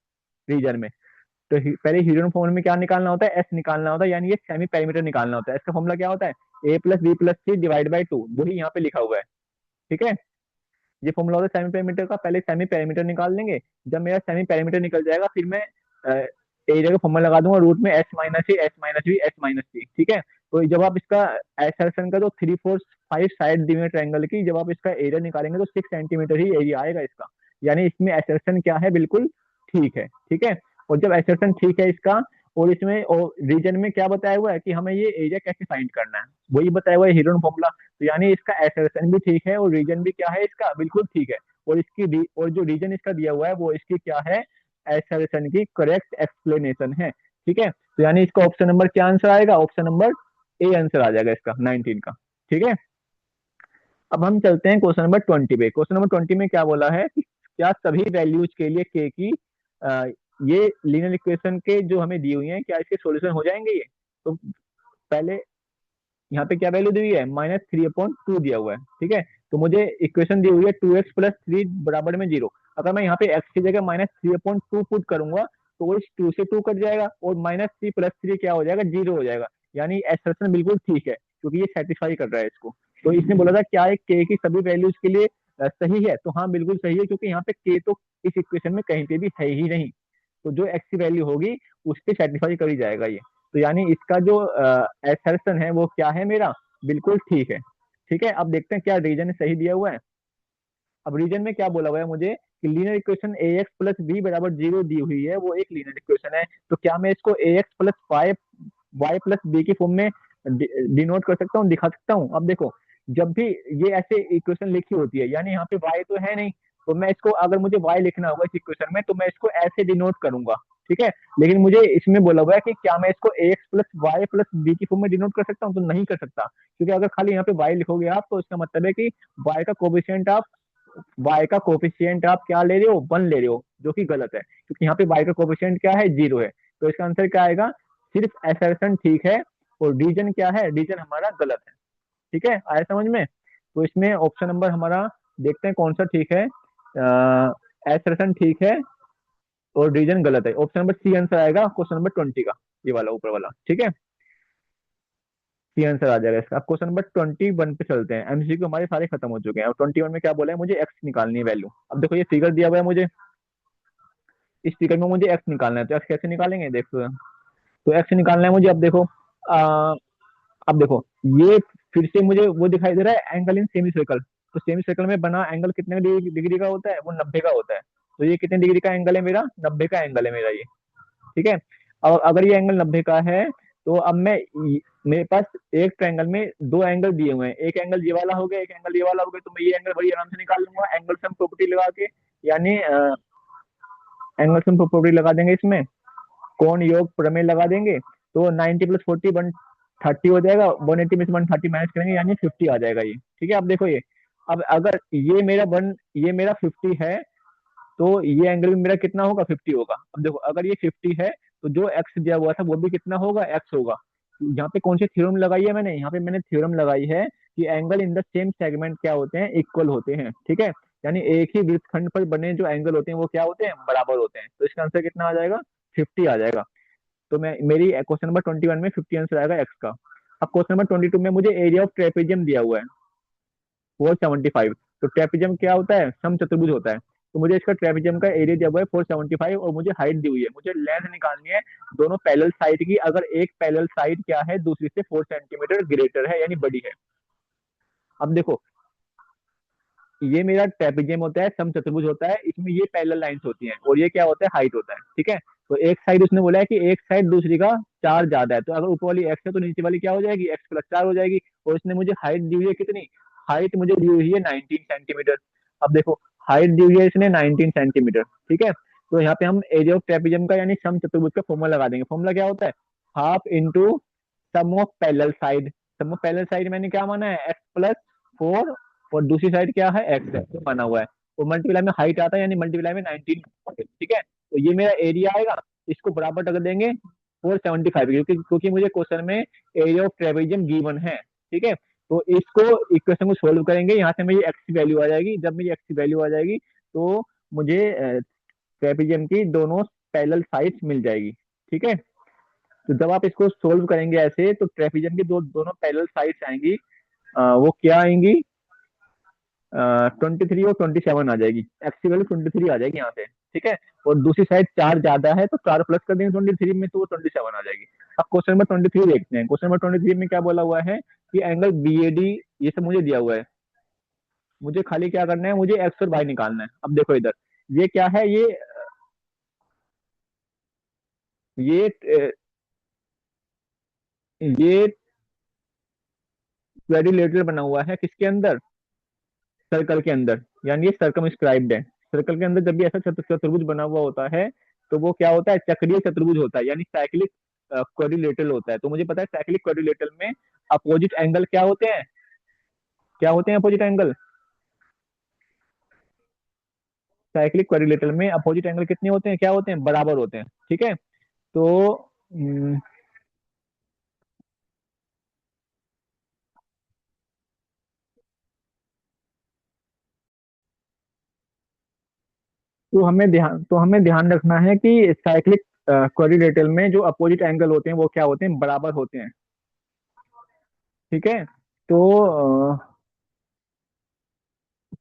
A: रीजन में। तो पहले हीरोन फॉर्मूला में क्या निकालना होता है, एस निकालना होता है, यानी ये सेमी पेरीमीटर निकालना होता है। इसका फॉर्मूला क्या होता है, a plus b plus c divide by 2, वही यहाँ पे लिखा हुआ है। ठीक है। ये फॉर्मूला होता है सेमी पेरीमीटर का, पहले सेमी पेरीमीटर निकाल लेंगे। जब मेरा सेमी पेरीमीटर निकल जाएगा फिर मैं एरिया का फॉर्मूला लगा दूंगा, रूट में s minus a s minus b s minus c. ठीक है। तो जब आप इसका एसरसन का, तो 3 4 5 साइड दी हुई ट्रायंगल की, जब आप इसका एरिया निकालेंगे तो 6 सेंटीमीटर ही एरिया आएगा इसका, यानी इसमें एसरसन क्या है, बिल्कुल ठीक है। ठीक है। और जब एसरसन ठीक है इसका, और इसमें और रीजन में क्या बताया हुआ है कि हमें ये एरिया कैसे फाइंड करना है, वही बताया हुआ है हीरोन फॉर्मूला। तो यानी इसका एसरसन भी ठीक है और रीजन भी क्या है इसका, बिल्कुल ठीक है। और और जो रीजन इसका दिया हुआ है वो इसकी क्या है, एसरसन की करेक्ट एक्सप्लेनेशन है। ठीक है। तो यानी इसका ऑप्शन नंबर क्या आंसर आएगा, ऑप्शन नंबर ए आंसर आ जाएगा इसका 19 का। ठीक है। अब हम चलते हैं क्वेश्चन नंबर 20 पे। क्वेश्चन नंबर 20 में क्या बोला है कि क्या सभी वैल्यूज के लिए के की आ, ये लीनियर इक्वेशन के जो हमें दी हुई है, क्या इसके सॉल्यूशन हो जाएंगे ये। तो पहले यहाँ पे क्या वैल्यू दी हुई है, -3/2 दिया हुआ है। ठीक है। तो मुझे इक्वेशन दी हुई है 2x प्लस 3 बराबर में 0। अगर मैं यहाँ पे x की जगह -3/2 पुट करूंगा तो वो इस 2 से 2 कट जाएगा, और -3 प्लस 3 क्या हो जाएगा, 0 हो जाएगा। यानी एक्सप्रेशन बिल्कुल ठीक है, क्योंकि ये सेटिस्फाई कर रहा है इसको। तो इसने बोला था क्या एक के की सभी वैल्यूज के लिए सही है, तो हाँ बिल्कुल सही है, क्योंकि यहाँ पे के तो इस इक्वेशन में कहीं पे भी है ही नहीं। तो जो एक्स की वैल्यू होगी उससे सेटिस्फाई कर ही जाएगा ये। तो यानी इसका जो एसर्शन है वो क्या है मेरा, बिल्कुल ठीक है। ठीक है। अब देखते हैं क्या रीजन सही दिया हुआ है। अब रीजन में क्या बोला हुआ है मुझे कि लीनियर इक्वेशन ए एक्स प्लस बी बराबर 0 दी हुई है, वो एक लीनियर इक्वेशन है। तो क्या मैं इसको a x plus five y plus b की फॉर्म में डिनोट कर सकता हूँ, दिखा सकता हूँ। अब देखो जब भी ये ऐसे इक्वेशन लिखी होती है, यानी यहाँ पे y तो है नहीं, तो मैं इसको, अगर मुझे y लिखना होगा इस इक्वेशन में, तो मैं इसको ऐसे डिनोट करूंगा। ठीक है। लेकिन मुझे इसमें बोला हुआ है कि क्या मैं इसको x plus y plus b की फॉर्म में डिनोट कर सकता हूँ, तो नहीं कर सकता, क्योंकि अगर खाली यहाँ पे वाई लिखोगे आप तो इसका मतलब है कि वाई का कोफिशिएंट आप वाई का कोफिशिएंट आप क्या ले रहे हो, 1 ले रहे हो, जो कि गलत है, क्योंकि यहाँ पे वाई का कोफिशिएंट क्या है, 0 है। तो इसका आंसर क्या आएगा, सिर्फ एसर्शन ठीक है और रीजन क्या है, रीजन हमारा गलत है। ठीक है, आया समझ में। तो इसमें ऑप्शन नंबर हमारा देखते हैं कौन सा ठीक है। एसर्शन ठीक है और रीजन गलत है। ऑप्शन नंबर सी आंसर आएगा क्वेश्चन नंबर 20 का, ये वाला ऊपर वाला। ठीक है, सी आंसर आ जाएगा इसका। अब क्वेश्चन नंबर 21 पे चलते हैं। एमसीक्यू हमारे सारे खत्म हो चुके हैं। और 21 में क्या बोला है, मुझे एक्स निकालनी है वैल्यू। अब देखो ये फिगर दिया हुआ है मुझे, इस फिगर में मुझे एक्स निकालना है, तो एक्स कैसे निकालेंगे देखो। तो एक्स निकालना है मुझे। अब देखो आ, अब देखो ये फिर से मुझे वो दिखाई दे रहा है एंगल इन सेमी सर्कल। तो सेमी सर्कल में बना एंगल कितने डिग्री का होता है, वो 90 का होता है। तो ये कितने डिग्री का एंगल है मेरा, 90 का एंगल है मेरा ये। ठीक है। और अगर ये एंगल 90 का है तो अब मेरे पास एक ट्रायंगल में दो एंगल दिए हुए हैं, एक एंगल ये वाला हो गया, एक एंगल ये वाला हो गया। तो मैं ये एंगल बड़ी आराम से निकाल लूंगा एंगल सम प्रॉपर्टी लगा के, यानी एंगल सम प्रॉपर्टी लगा देंगे इसमें, कोण योग प्रमेय लगा देंगे। तो 90 प्लस 40 130 हो जाएगा, 180 में से 130 माइनस करेंगे यानी 50 आ जाएगा ये। ठीक है, अब देखो ये, अब अगर ये मेरा 50 है तो ये एंगल भी मेरा कितना होगा, 50 होगा। अब देखो अगर ये 50 है तो जो एक्स दिया हुआ था वो भी कितना होगा, एक्स होगा। यहाँ पे कौन सी थ्योरम लगाई है मैंने, यहाँ पे मैंने थ्योरम लगाई है कि angle in the same segment क्या होते हैं, इक्वल होते हैं। ठीक है, यानी एक ही वृत्तखंड पर बने जो एंगल होते हैं वो क्या होते हैं, बराबर होते हैं। तो इसका आंसर कितना आ जाएगा, 50 आ जाएगा। तो मैं मेरी क्वेश्चन नंबर 21 में 50 आंसर आएगा एक्स का। अब क्वेश्चन नंबर 22 में मुझे एरिया ऑफ ट्रेपेजियम दिया हुआ है 475। तो ट्रेपेजियम क्या होता है, सम चतुर्भुज होता है। तो मुझे इसका ट्रेपेजियम का एरिया दिया हुआ है 475 और मुझे हाइट दी हुई है, मुझे लेंथ निकालनी है दोनों पैरेलल साइड की। अगर एक पैरेलल साइड क्या है, दूसरी से 4 सेंटीमीटर ग्रेटर है यानी बड़ी है। अब देखो ये मेरा ट्रेपेजियम होता है, सम चतुर्भुज होता है, इसमें ये पैरेलल लाइंस होती हैं और ये क्या होता है, हाइट होता है। ठीक है, तो एक साइड उसने बोला है कि एक साइड दूसरी का 4 ज्यादा है, तो अगर ऊपर वाली एक्स है तो नीचे वाली क्या हो जाएगी, एक्स प्लस 4 हो जाएगी। और इसने मुझे हाइट दी हुई है कितनी, हाइट मुझे दी हुई है 19 सेंटीमीटर। अब देखो हाइट दी हुई है इसने 19 सेंटीमीटर। ठीक है, तो यहाँ पे हम एरिया ऑफ ट्रेपेजियम का यानी सम चतुर्भुज का फॉर्मूला लगा देंगे। फॉर्मूला क्या होता है, half into sum of parallel side. Sum of parallel side मैंने क्या माना है, एक्स प्लस 4, और दूसरी साइड क्या है, एक्स है, तो बना हुआ है। और मल्टीप्लाई में हाइट आता है यानी मल्टीप्लाई में 19। ठीक है, तो ये मेरा एरिया आएगा, इसको बराबर कर देंगे 475, क्योंकि मुझे क्वेश्चन में एरिया ऑफ ट्रेपेजियम गिवन है। ठीक है, तो इसको इक्वेशन को सोल्व करेंगे, यहाँ से मेरी एक्स की वैल्यू आ जाएगी। जब मेरी एक्स की वैल्यू आ जाएगी तो मुझे ट्रेपेजियम की दोनों पैरेलल साइड्स मिल जाएगी। ठीक है, तो जब आप इसको सोल्व करेंगे ऐसे तो ट्रेपेजियम की दोनों पैरेलल साइड्स आएंगी, वो क्या आएंगी, 23 और 27 आ जाएगी। एक्स की वैल्यू 23 आ जाएगी यहाँ से। ठीक है, और दूसरी साइड 4 ज्यादा है तो 4 प्लस कर देंगे 23 में, तो वो 27 आ जाएगी। अब क्वेश्चन नंबर 23 देखते हैं। क्वेश्चन नंबर 23 में क्या बोला हुआ है कि एंगल बी ए डी, ये सब मुझे दिया हुआ है, मुझे खाली क्या करना है, मुझे एक्स और वाई निकालना है। अब देखो इधर ये क्या है, ये ये क्वेड्रिलेटरल बना हुआ है किसके अंदर, सर्कल के अंदर, यानी ये सर्कमस्क्राइब्ड है। सर्कल के अंदर जब भी ऐसा चतुर्भुज बना हुआ होता है तो वो क्या होता है, चक्रीय चतुर्भुज होता है, यानी साइक्लिक क्वाड्रिलेटरल होता है। तो मुझे पता है साइक्लिक क्वाड्रिलेटरल में अपोजिट एंगल क्या होते हैं, क्या होते हैं अपोजिट एंगल, साइक्लिक क्वाड्रिलेटरल में अपोजिट एंगल कितने होते हैं, क्या होते हैं, बराबर होते हैं। ठीक है, तो तो हमें ध्यान रखना है कि साइक्लिक क्वाड्रिलेटरल में जो अपोजिट एंगल होते हैं वो क्या होते हैं, बराबर होते हैं। ठीक है, तो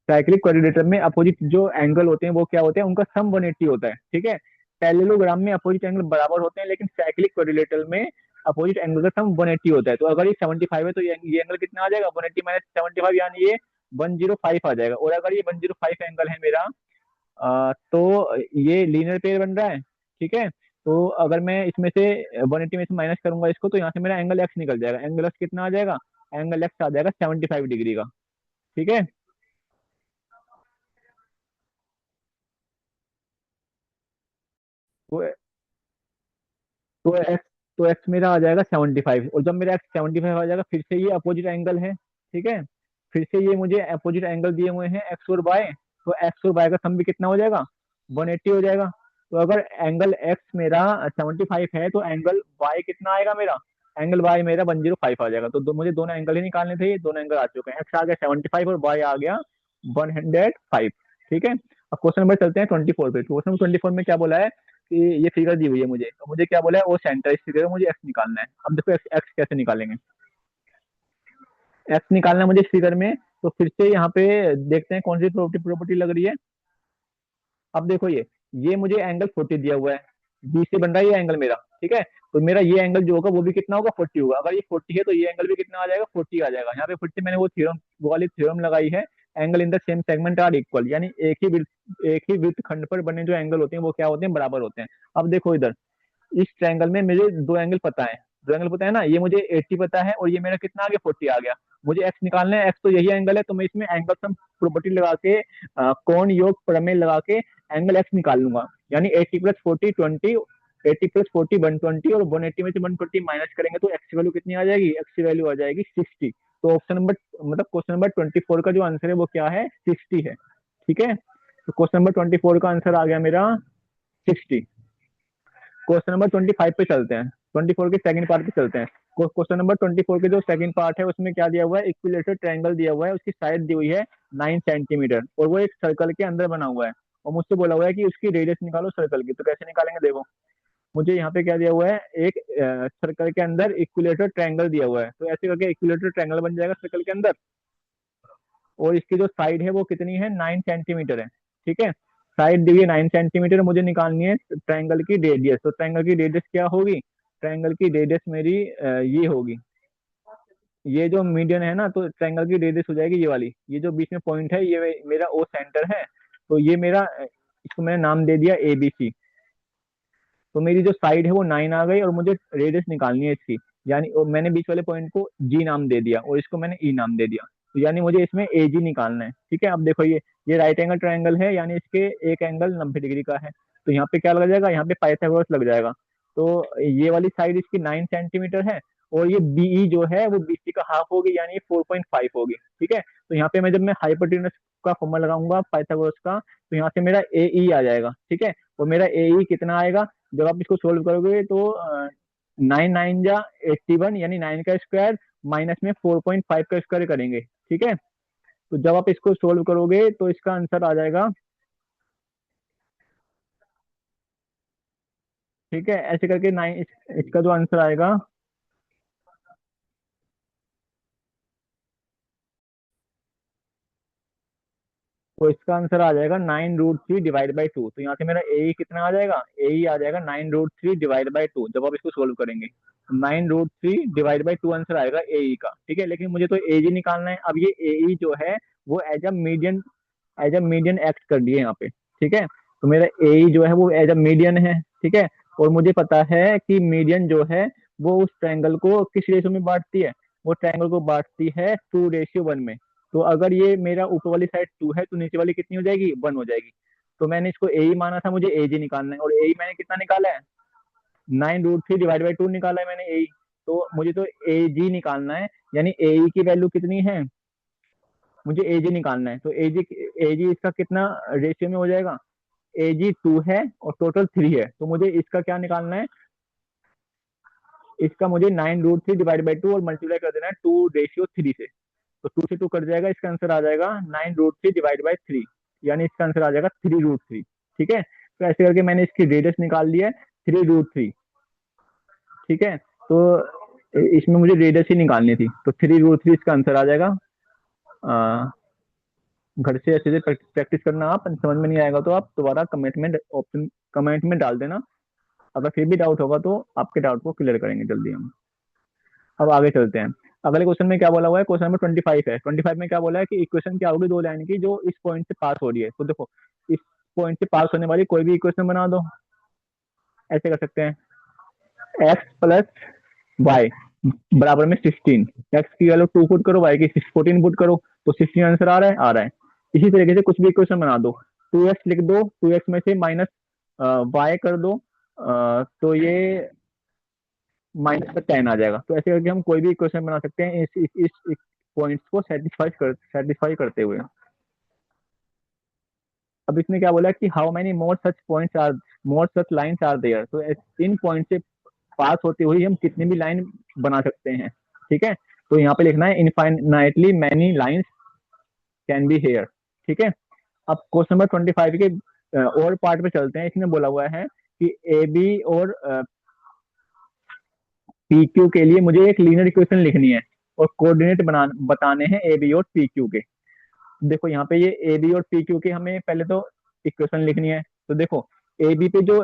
A: साइक्लिक क्वाड्रिलेटरल में अपोजिट जो एंगल होते हैं वो क्या होते हैं, उनका सम 180 होता है। ठीक है, पैरेललोग्राम में अपोजिट एंगल बराबर होते हैं, लेकिन साइक्लिक क्वाड्रिलेटरल में अपोजिट एंगल का सम 180 होता है। तो अगर ये 75 है तो ये एंगल कितना आ जाएगा, 180 माइनस 75 यानी ये 105 आ जाएगा। और अगर ये 105 एंगल है मेरा, तो ये लीनियर पेयर बन रहा है। ठीक है, तो अगर मैं इसमें से 180 में से माइनस करूंगा इसको, तो यहाँ से मेरा एंगल एक्स निकल जाएगा। एंगल एक्स कितना आ जाएगा, एंगल एक्स आ जाएगा 75 डिग्री का। ठीक है, तो तो एक्स मेरा आ जाएगा 75, और जब मेरा एक्स 75 आ जाएगा, फिर से ये अपोजिट एंगल है, ठीक है। फिर से ये मुझे अपोजिट एंगल दिए हुए हैं एक्स और वाई, तो एक्स और वाई का सम भी कितना हो जाएगा, 180 हो जाएगा। तो अगर एंगल एक्स मेरा 75 है, तो एंगल वाई कितना आएगा मेरा, एंगल वाई मेरा 105 आ जाएगा। तो मुझे दोनों एंगल ही निकालने थे, ये दोनों एंगल आ चुके हैं, एक्स आ गया 75 और वाई आ गया 105। ठीक है। अब क्वेश्चन नंबर चलते हैं 24 पे। क्वेश्चन नंबर 24 में क्या बोला है कि ये फिगर दी हुई है मुझे, तो मुझे क्या बोला है, वो सेंटर इस फिगर में मुझे एक्स निकालना है। अब देखो एक्स कैसे निकालेंगे, एक्स निकालना है मुझे इस फिगर में। तो फिर से यहाँ पे देखते हैं कौन सी प्रॉपर्टी प्रॉपर्टी लग रही है। अब देखो ये मुझे एंगल 40 दिया हुआ है, बी से बन रहा है ये एंगल मेरा, ठीक है। तो मेरा ये एंगल जो होगा वो भी कितना होगा, 40 होगा। अगर ये 40 है तो ये एंगल भी कितना आ जाएगा, 40 आ जाएगा। यहाँ पे फिर से मैंने वो थ्योरम, वो वाली थ्योरम लगाई है, angle in the same segment are equal, यानी एक ही वृत्त खंड पर बने जो एंगल होते हैं वो क्या होते हैं, बराबर होते हैं। अब देखो इधर, इस ट्रायंगल में मुझे दो एंगल पता है, दो एंगल पता है ना, ये मुझे 80 पता है और ये मेरा कितना आ गया, 40 आ गया। मुझे एक्स निकालना है, एक्स तो यही एंगल है, तो मैं इसमें एंगल सम प्रॉपर्टी लगा के, कोण योग प्रमेय लगा के एंगल एक्स निकाल लूंगा। यानी 80 + 40 20, 80 + 40 120, और 180 में से 120 माइनस करेंगे तो एक्स की वैल्यू कितनी आ जाएगी, एक्स की वैल्यू आ जाएगी 60। तो ऑप्शन नंबर, मतलब क्वेश्चन नंबर 24 का जो आंसर है वो क्या है, 60 है। ठीक है। तो क्वेश्चन नंबर 24 का आंसर आ गया मेरा 60। क्वेश्चन नंबर 25 पे चलते हैं, 24 के सेकंड पार्ट पे चलते हैं। क्वेश्चन नंबर 24 के जो सेकंड पार्ट है उसमें क्या दिया हुआ है, इक्विलेटरल ट्रायंगल दिया हुआ है, उसकी साइड दी हुई है 9 सेंटीमीटर, और वो एक सर्कल के अंदर बना हुआ है। और मुझसे बोला हुआ है कि उसकी रेडियस निकालो सर्कल की। तो कैसे निकालेंगे, देखो मुझे यहाँ पे क्या दिया हुआ है, एक सर्कल के अंदर इक्विलेटरल ट्रायंगल दिया हुआ है, तो ऐसे करके इक्विलेटरल ट्रायंगल बन जाएगा सर्कल के अंदर। और इसकी जो साइड है वो कितनी है, 9 सेंटीमीटर है। ठीक है। साइड दी हुई 9 सेंटीमीटर, मुझे निकालनी है ट्रायंगल की रेडियस। तो ट्रायंगल की रेडियस क्या होगी, ट्रायंगल की रेडियस मेरी ये होगी, ये जो मीडियन है ना, तो ट्रायंगल की रेडियस हो जाएगी ये वाली, ये जो बीच में पॉइंट है ये मेरा ओ सेंटर है। तो ये मेरा इसको मैंने नाम दे दिया ए बी सी। तो मेरी जो साइड है वो 9 आ गई, और मुझे रेडियस निकालनी है इसकी, यानी और मैंने बीच वाले पॉइंट को जी नाम दे दिया और इसको मैंने ई नाम दे दिया। तो यानी मुझे इसमें ए जी निकालना है। ठीक है। अब देखो ये राइट एंगल ट्रायंगल है, यानी इसके एक एंगल 90 डिग्री का है। तो यहाँ पे क्या लग जाएगा, यहाँ पे पाइथागोरस लग जाएगा। तो ये वाली साइड इसकी 9 सेंटीमीटर है, और ये बीई जो है वो बीसी का हाफ होगी, यानी 4.5 होगी। ठीक है। तो यहाँ पे मैं जब मैं हाइपोटेन्यूस का फॉर्मूला लगाऊंगा पाइथागोरस का, तो यहाँ से मेरा ए ई आ जाएगा। ठीक है। और मेरा ए ई कितना आएगा, जब आप इसको सोल्व करोगे तो 9 9 जा 81, यानी 9 का स्क्वायर माइनस में 4.5 का स्क्वायर करेंगे। ठीक है। तो जब आप इसको सोल्व करोगे तो इसका आंसर आ जाएगा, ठीक है, ऐसे करके इसका जो आंसर आएगा, तो इसका आंसर आ जाएगा 9√3 डिवाइड बाई 2। तो यहाँ से मेरा ए कितना आ जाएगा, ए आ जाएगा 9√3 डिवाइड बाई 2 जब आप इसको सोल्व करेंगे। 9√3 डिवाइड बाई 2 आंसर आएगा ए का। ठीक है। लेकिन मुझे तो ए जी निकालना है। अब ये ए जो है वो एज अ मीडियन एक्ट कर दिए यहाँ पे। ठीक है। तो मेरा ए जो है वो एज अ मीडियन है। ठीक है। और मुझे पता है कि मीडियन जो है वो उस ट्रायंगल को किस रेशियो में बांटती है, वो ट्रायंगल को बांटती है 2:1 में। तो अगर ये मेरा ऊपर वाली साइड 2 है तो नीचे वाली कितनी हो जाएगी, 1 हो जाएगी। तो मैंने इसको ए ही माना था, मुझे ए जी निकालना है, और ए मैंने कितना निकाला है, 9√3 डिवाइड बाई 2 निकाला है मैंने ए। तो मुझे तो ए जी निकालना है, यानी ए की वैल्यू कितनी है, मुझे ए जी निकालना है। तो ए जी इसका कितना रेशियो में हो जाएगा, ए जी 2 है और टोटल 3 है, तो मुझे इसका क्या निकालना है, इसका मुझे 9√3 डिवाइड बाई 2 और मल्टीप्लाई कर देना है 2:3 से। तो 2 से 2 कट जाएगा, इसका आंसर आ जाएगा 9√3 डिवाइड बाई 3, यानी इसका आंसर आ जाएगा 3√3। ठीक है। तो ऐसे करके मैंने इसकी रेडियस निकाल ली है 3√3। ठीक है। तो इसमें मुझे रेडियस ही निकालनी थी, तो 3√3 इसका आंसर आ जाएगा। आ, घर से अच्छे से प्रैक्टिस करना, आप समझ में नहीं आएगा तो आप दोबारा कमेंट में डाल देना। अगर फिर भी डाउट होगा तो आपके डाउट को क्लियर करेंगे जल्दी हम। अब आगे चलते हैं। अगले क्वेश्चन में क्या बोला हुआ है, क्वेश्चन नंबर 25 है। 25 में क्या बोला है कि इक्वेशन क्या होगी, दो लाइन की जो इस पॉइंट से पास हो रही है। तो देखो, इस पॉइंट से पास होने वाली कोई भी इक्वेशन बना दो। ऐसे कर सकते हैं, x + y बराबर में 16। एक्स की वैल्यू 2 पुट करो, वाई की 14 पुट करो, तो 16 आंसर आ रहा है, आ रहा है। इसी तरीके से कुछ भी इक्वेशन बना दो, 2x लिख दो, 2x में से माइनस वाई कर दो, तो ये माइनस का 10 आ जाएगा। तो ऐसे करके हम कोई भी इक्वेशन बना सकते हैं इस पॉइंट्स को सेटिस्फाई करते हुए। अब इसने क्या बोला कि how many more such lines are there, तो इन पॉइंट से पास होते हुए हम कितनी भी लाइन बना सकते हैं। ठीक है, तो यहाँ पे लिखना है infinitely many lines can be here. ठीक है, अब क्वेश्चन नंबर 25 के और पार्ट पे चलते हैं। इसने बोला हुआ है कि ए बी और पी क्यू के लिए मुझे एक लीनियर इक्वेशन लिखनी है और कोऑर्डिनेट बताने हैं ए बी और पी क्यू के। देखो यहाँ पे ये ए बी और पी क्यू के हमें पहले तो इक्वेशन लिखनी है। तो देखो ए बी पे जो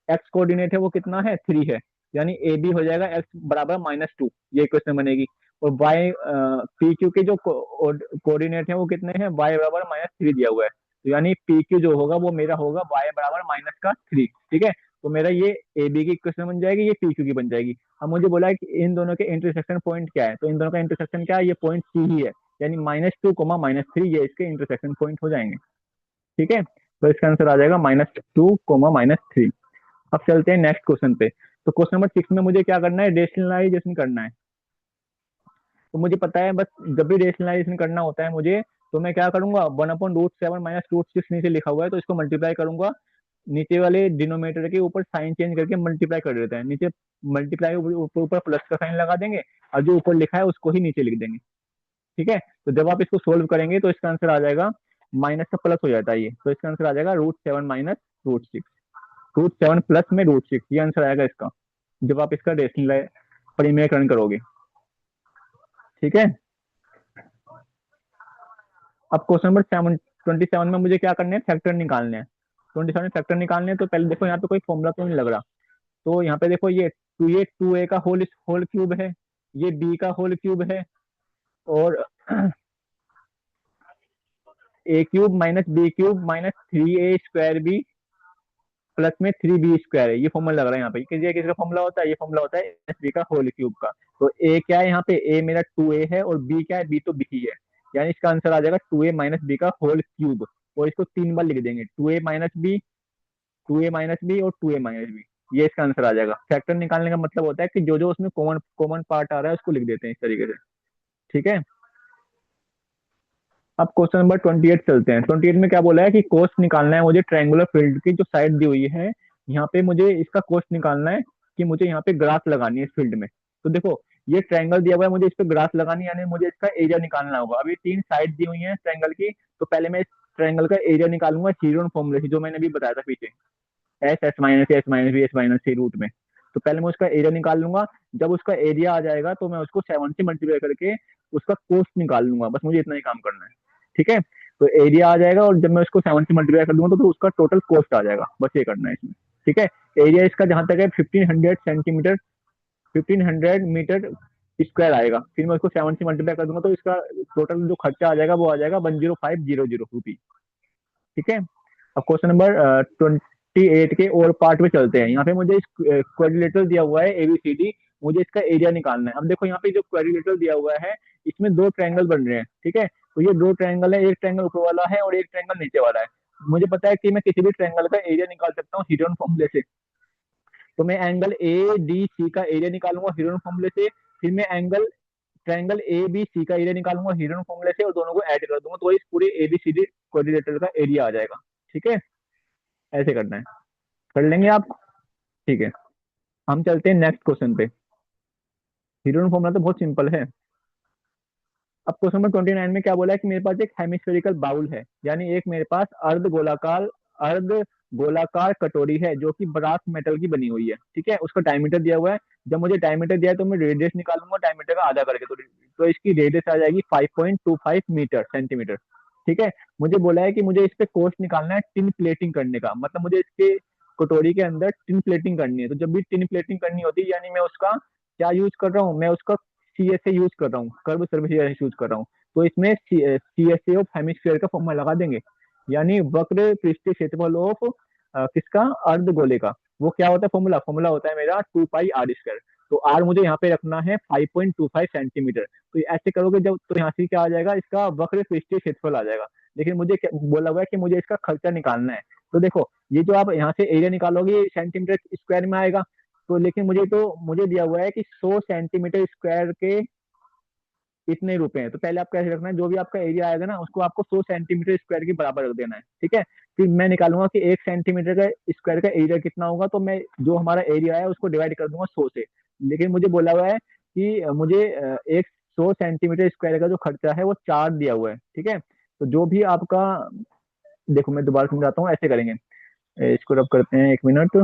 A: एक्स कोऑर्डिनेट है वो कितना है, 3 है, यानी ए बी हो जाएगा एक्स बराबर -2, ये इक्वेशन बनेगी। और वाई पी क्यू के जो कोऑर्डिनेट है वो कितने हैं, वाई बराबर -3 दिया हुआ है, तो यानी पी क्यू जो होगा वो मेरा होगा वाई बराबर -3। ठीक है, तो मेरा ये ए बी की इक्वेशन बन जाएगी, ये पी क्यू की बन जाएगी। अब मुझे बोला है कि इन दोनों के इंटरसेक्शन पॉइंट क्या है, तो इन दोनों का इंटरसेक्शन क्या है, ये पॉइंट सी ही है, यानी -2 -3 ये इसके इंटरसेक्शन पॉइंट हो जाएंगे। ठीक है, तो इसका आंसर आ जाएगा -2 -3। अब चलते हैं नेक्स्ट क्वेश्चन पे। तो क्वेश्चन नंबर 6 में मुझे क्या करना है, रेशनलाइजेशन करना है। तो मुझे पता है, बस जब भी रेशनलाइजेशन करना होता है मुझे, तो मैं क्या करूंगा, 1/√7 -√6 नीचे लिखा हुआ है तो इसको मल्टीप्लाई करूंगा, नीचे वाले डिनोमिनेटर के ऊपर साइन चेंज करके मल्टीप्लाई कर देते हैं। नीचे मल्टीप्लाई ऊपर ऊपर प्लस का साइन लगा देंगे और जो ऊपर लिखा है उसको ही नीचे लिख देंगे। ठीक है, तो जब आप इसको सोल्व करेंगे तो इसका आंसर आ जाएगा, माइनस का प्लस हो जाता है ये, तो इसका आंसर आ जाएगा √7 -√6, √7 प्लस में √6, ये आंसर आएगा इसका जब आप इसका रेशनल परिमेयकरण करोगे। ठीक है, अब क्वेश्चन नंबर 27 में मुझे क्या करना है, फैक्टर निकालने हैं। 27 में फैक्टर निकालने हैं, तो पहले देखो यहाँ पे कोई फॉर्मूला तो नहीं लग रहा। तो यहाँ पे देखो ये 2a का होल होल क्यूब है, ये b का होल क्यूब है, और a cube b cube -3a² b plus में 3b² है, ये फॉर्मूला लग रहा है यहाँ पे। ये किसका फॉर्मूला होता है, ये फॉर्मूला होता है b का होल क्यूब का। तो a क्या है यहाँ पे, a मेरा 2a है, और b क्या है, b तो b ही है, यानी इसका आंसर आ जाएगा 2a b का होल क्यूब। और इसको 3 बार लिख देंगे, 2a b, 2a b और 2a b, ये इसका आंसर आ जाएगा। फैक्टर निकालने का मतलब होता है कि जो जो उसमें कॉमन कॉमन पार्ट आ रहा है उसको लिख देते हैं इस तरीके से। ठीक है, अब क्वेश्चन नंबर 28 चलते हैं। 28 में क्या बोला है कि कोस्ट निकालना है मुझे ट्रायंगुलर फील्ड की जो साइड दी हुई है, यहाँ पे मुझे इसका कोस्ट निकालना है कि मुझे यहाँ पे ग्रास लगानी है इस फील्ड में। तो देखो ये ट्रायंगल दिया हुआ है, मुझे इस पे ग्रास लगानी है, यानी मुझे इसका एरिया निकालना होगा। अभी 3 साइड दी हुई है ट्रायंगल की, तो पहले मैं इस ट्रायंगल का एरिया निकालूंगा हीरोन फॉर्मूले से, जो मैंने अभी बताया था पीछे, एस माइनस बी रूट में। तो पहले मैं उसका एरिया निकाल लूंगा, जब उसका एरिया आ जाएगा तो मैं उसको 7 से मल्टीप्लाई करके उसका कोस्ट निकाल लूंगा। बस मुझे इतना ही काम करना है। ठीक है, तो एरिया आ जाएगा और जब मैं उसको 7 से मल्टीप्लाई कर दूंगा तो उसका टोटल कॉस्ट आ जाएगा, बस ये करना है इसमें। ठीक है, एरिया इसका जहां तक है 1500 सेंटीमीटर, 1500 मीटर स्क्वायर आएगा। फिर मैं उसको 7 से मल्टीप्लाई कर दूंगा तो इसका टोटल जो खर्चा आ जाएगा वो आ जाएगा 10500 रुपी। ठीक है, अब क्वेश्चन नंबर 28 के और पार्ट में चलते हैं। यहाँ पे मुझे इस क्वाड्रिलेटरल दिया हुआ है एबीसीडी, मुझे इसका एरिया निकालना है। अब देखो यहाँ पे जो क्वाड्रिलेटरल दिया हुआ है इसमें 2 ट्रायंगल बन रहे हैं। ठीक है, तो ये 2 ट्रायंगल है, एक ट्रायंगल ऊपर वाला है और एक ट्रायंगल नीचे वाला है। मुझे पता है कि मैं किसी भी ट्रायंगल का एरिया निकाल सकता हूँ हीरोन फॉर्मूले से। तो मैं एंगल ए डी सी का एरिया निकालूंगा हीरोन फॉर्मूले से, फिर मैं angle triangle A B C का एरिया निकालूंगा हीरोन फॉर्मूले से, और दोनों को ऐड कर दूंगा तो इस पूरे एबीसीडी क्वाड्रिलेटरल का एरिया आ जाएगा। ठीक है, ऐसे करना है, कर लेंगे आप। ठीक है, हम चलते हैं नेक्स्ट क्वेश्चन पे। हीरोन फॉर्मूला तो बहुत सिंपल है। अब क्वेश्चन नंबर 29 में क्या बोला है कि मेरे पास एक हेमिस्फेरिकल बाउल है, यानी एक मेरे पास अर्ध गोलाकार कटोरी है जो कि ब्रास मेटल की बनी हुई है। ठीक है, उसका डायमीटर दिया हुआ है। जब मुझे डायमीटर दिया है तो मैं रेडियस निकालूंगा डायमीटर का आधा करके, तो इसकी रेडियस आ जाएगी 5.25 मीटर सेंटीमीटर। ठीक है, मुझे बोला है कि मुझे इस पे कोस्ट निकालना है टिन प्लेटिंग करने का, मतलब मुझे इसके कटोरी के अंदर टिन प्लेटिंग करनी है। तो जब भी टिन प्लेटिंग करनी होती है, यानी मैं उसका क्या यूज कर रहा हूँ, मैं उसका सी एस ए यूज कर रहा हूँ, कर्व सर्फेस यूज कर रहा हूँ। तो इसमें C S A of hemisphere का फॉर्मूला लगा देंगे, यानी वक्र पृष्ठीय क्षेत्रफल ऑफ किसका, अर्धगोले का। वो क्या होता है, फॉर्मूला फॉर्मूला होता है मेरा 2πr²। तो आर मुझे यहाँ पे रखना है 5.25 सेंटीमीटर। तो ऐसे करोगे जब, तो यहाँ से क्या आ जाएगा, इसका वक्र पृष्ठीय क्षेत्रफल आ जाएगा। लेकिन मुझे बोला हुआ है कि मुझे इसका खर्चा निकालना है। तो देखो ये जो आप यहाँ से एरिया निकालोगे सेंटीमीटर स्क्वायर में आएगा, तो लेकिन मुझे दिया हुआ है कि 100 सेंटीमीटर स्क्वायर के इतने रुपए हैं। तो पहले आप कैसे रखना है, जो भी आपका एरिया आएगा ना उसको आपको 100 सेंटीमीटर स्क्वायर के बराबर रख देना है, ठीक है। फिर मैं निकालूंगा कि 1 सेंटीमीटर का स्क्वायर का एरिया कितना होगा, तो मैं जो हमारा एरिया है उसको डिवाइड कर दूंगा 100 से। लेकिन मुझे बोला हुआ है कि मुझे एक 100 सेंटीमीटर स्क्वायर का जो खर्चा है वो 4 दिया हुआ है, ठीक है। तो जो भी आपका, देखो मैं दोबारा समझाता हूँ, ऐसे करेंगे, इसको रब करते हैं 1 मिनट।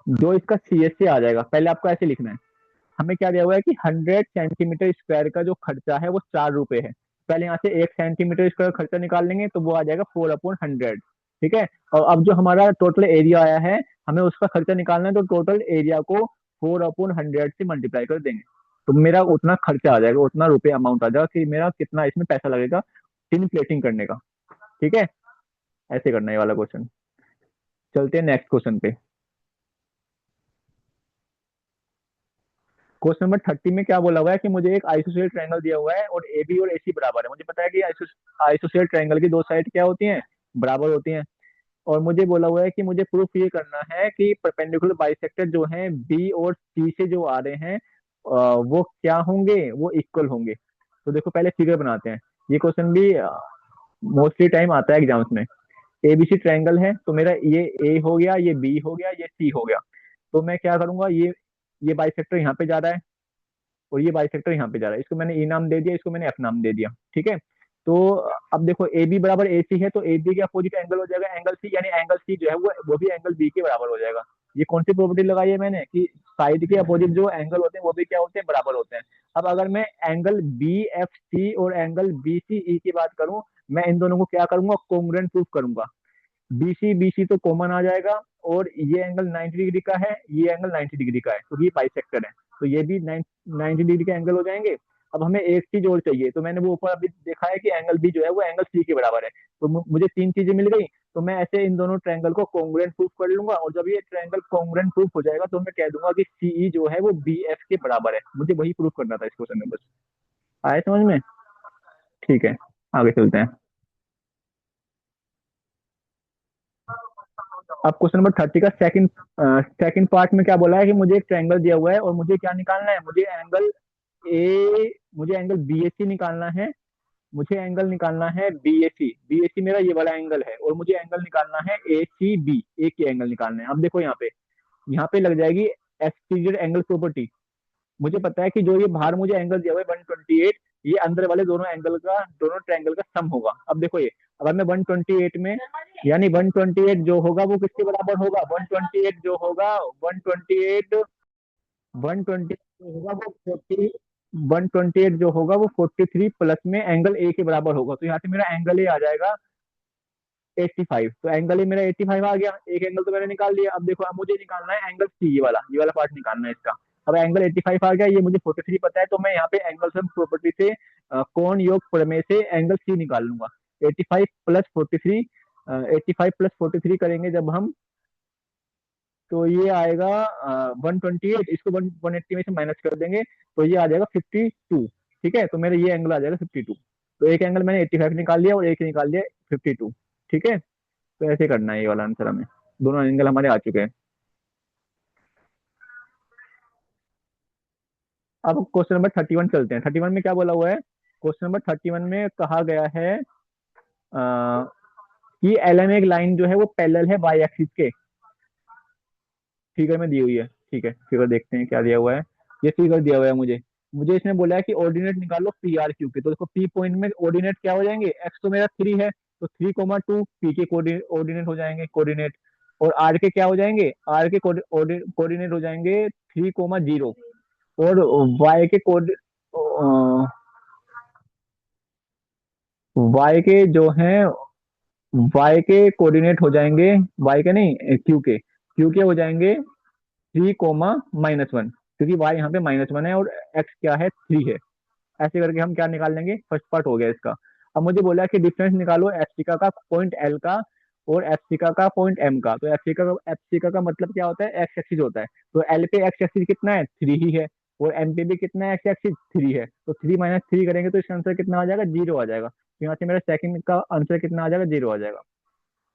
A: जो इसका सीएससी आ जाएगा, पहले आपको ऐसे लिखना है, हमें क्या दिया हुआ है कि 100 सेंटीमीटर स्क्वायर का जो खर्चा है वो 4 रुपए है। पहले यहाँ से 1 सेंटीमीटर स्क्वायर खर्चा निकाल लेंगे तो वो आ जाएगा 4/100, ठीक है। और अब जो हमारा टोटल एरिया आया है, हमें उसका खर्चा निकालना है, तो टोटल एरिया को 4/100 से मल्टीप्लाई कर देंगे, तो मेरा उतना खर्चा आ जाएगा, उतना रुपये अमाउंट आ जाएगा कि मेरा कितना इसमें पैसा लगेगा टिन प्लेटिंग करने का, ठीक है। ऐसे करना है ये वाला क्वेश्चन। चलते हैं नेक्स्ट क्वेश्चन पे। क्वेश्चन नंबर 30 में क्या बोला हुआ है कि मुझे एक आइसोसेलेस ट्रायंगल दिया हुआ है और ए बी और ए सी बराबर है। मुझे पता है कि आइसोसेलेस ट्रायंगल की दो साइड क्या होती हैं, बराबर होती हैं। और मुझे बोला हुआ है कि मुझे प्रूफ ये करना है कि परपेंडिकुलर बाइसेक्टर जो हैं बी और सी से जो आ रहे हैं वो क्या होंगे, वो इक्वल होंगे। तो देखो पहले फिगर बनाते हैं, ये क्वेश्चन भी मोस्टली टाइम आता है एग्जाम्स में। एबीसी ट्रायंगल है, तो मेरा ये ए हो गया, ये बी हो गया, ये सी हो गया। तो मैं क्या करूंगा, ये बाइसेक्टर यहाँ पे जा रहा है और ये बाइसेक्टर यहाँ पे जा रहा है, इसको मैंने ई नाम दे दिया, इसको मैंने एफ नाम दे दिया, ठीक है। तो अब देखो ए बी बराबर ए सी है, तो ए बी के अपोजिट एंगल हो जाएगा एंगल सी, यानी एंगल सी जो है वो भी एंगल बी के बराबर हो जाएगा। ये कौन सी प्रॉपर्टी लगाई है मैंने कि साइड के अपोजिट जो एंगल होते हैं वो भी क्या होते हैं, बराबर होते हैं। अब अगर मैं एंगल बी एफ सी और एंगल बी सी ई की बात करूं, मैं इन दोनों को क्या करूंगा, कोंग्रुएंट प्रूफ करूंगा। बीसी तो कॉमन आ जाएगा, और ये एंगल 90 डिग्री का है, ये एंगल 90 डिग्री का है, तो ये बाइसेक्टर है, तो ये भी 90 डिग्री के एंगल हो जाएंगे। अब हमें एक चीज और चाहिए, तो मैंने वो ऊपर अभी देखा है कि एंगल बी जो है वो एंगल सी के बराबर है। तो मुझे तीन चीजें मिल गई, तो मैं ऐसे इन दोनों ट्रायंगल को कॉन्ग्रुएंट प्रूफ कर लूंगा, और जब ये ट्रायंगल कॉन्ग्रुएंट प्रूफ हो जाएगा तो मैं कह दूंगा कि सीई जो है वो बी एफ के बराबर है। मुझे वही प्रूफ करना था इस क्वेश्चन में, बस। आए समझ में? ठीक है, आगे चलते हैं। अब क्वेश्चन नंबर 30 का सेकंड पार्ट में क्या बोला है कि मुझे एक ट्रायंगल दिया हुआ है और मुझे क्या निकालना है, मुझे एंगल बी ए सी निकालना है। मुझे एंगल निकालना है बी ए सी मेरा ये वाला एंगल है, और मुझे एंगल निकालना है ए सी बी, एक ही एंगल निकालना है। अब देखो यहाँ पे लग जाएगी एक्सटीरियर एंगल प्रॉपर्टी। मुझे पता है कि जो ये बाहर मुझे एंगल दिया हुआ है 128, ये अंदर वाले दोनों ट्रायंगल का सम होगा। अब देखो अगर मैं 128 में, यानी 128 जो होगा वो किसके बराबर होगा, 128 जो होगा, 128 120 जो होगा वो 128 जो होगा वो 43 प्लस में एंगल ए के बराबर होगा। तो यहाँ से मेरा एंगल ए आ जाएगा 85। तो एंगल ए मेरा 85 आ गया, एक एंगल तो मैंने निकाल लिया। अब देखो, अब मुझे निकालना है एंगल सी, ये वाला पार्ट निकालना है इसका। अब एंगल 85 आ गया, ये मुझे 43 पता है, तो मैं यहाँ पे एंगल सम प्रॉपर्टी से कोण योग प्रमेय से एंगल सी निकाल लूंगा। 85 प्लस 43, 85 प्लस 43 करेंगे जब हम, तो ये आएगा 128, इसको 180 में से माइनस कर देंगे, तो ये आ जाएगा 52, ठीक है। तो मेरा ये एंगल आ जाएगा 52। तो एक एंगल मैंने 85 निकाल लिया और एक निकाल लिया 52, ठीक है। तो ऐसे करना है ये वाला आंसर हमें, दोनों एंगल हमारे आ चुके हैं। अब क्वेश्चन नंबर 31 चलते हैं। 31 में क्या बोला हुआ है, क्वेश्चन नंबर 31 में कहा गया है कि एल एम एक लाइन जो है वो पैरेलल है वाई एक्सिस के, फिगर में दी हुई है, ठीक है। फिगर देखते हैं क्या दिया हुआ है। ये फिगर दिया हुआ है मुझे मुझे इसने बोला है कि ऑर्डिनेट निकालो पी आर क्यू के। तो देखो पी पॉइंट में ऑर्डिनेट क्या हो जाएंगे, एक्स तो मेरा 3 है, तो 3,2 पी के कोऑर्डिनेट हो जाएंगे, कोऑर्डिनेट। और आर के क्या हो जाएंगे, आर के कोऑर्डिनेट हो जाएंगे 3,0। और वाई के वाई के जो हैं, वाई के कोऑर्डिनेट हो जाएंगे, वाई के नहीं, क्यू के हो जाएंगे 3,-1, क्योंकि वाई यहाँ पे -1 है और एक्स क्या है, 3 है। ऐसे करके हम क्या निकाल लेंगे, फर्स्ट पार्ट हो गया इसका। अब मुझे बोला है कि डिफरेंस निकालो एफसिका का पॉइंट एल का और एफसिका का पॉइंट एम का। तो एफसिका का मतलब क्या होता है, एक्स एक्सिस होता है। तो एल पे एक्स एक्सिस कितना है, 3 ही है, और एम पे भी कितना है, एक्स एक्सिस 3 है। तो 3 - 3 करेंगे तो इसका आंसर कितना आ जाएगा, 0 आ जाएगा। तो यहाँ से मेरा सेकंड का आंसर कितना आ जाएगा, 0 आ जाएगा।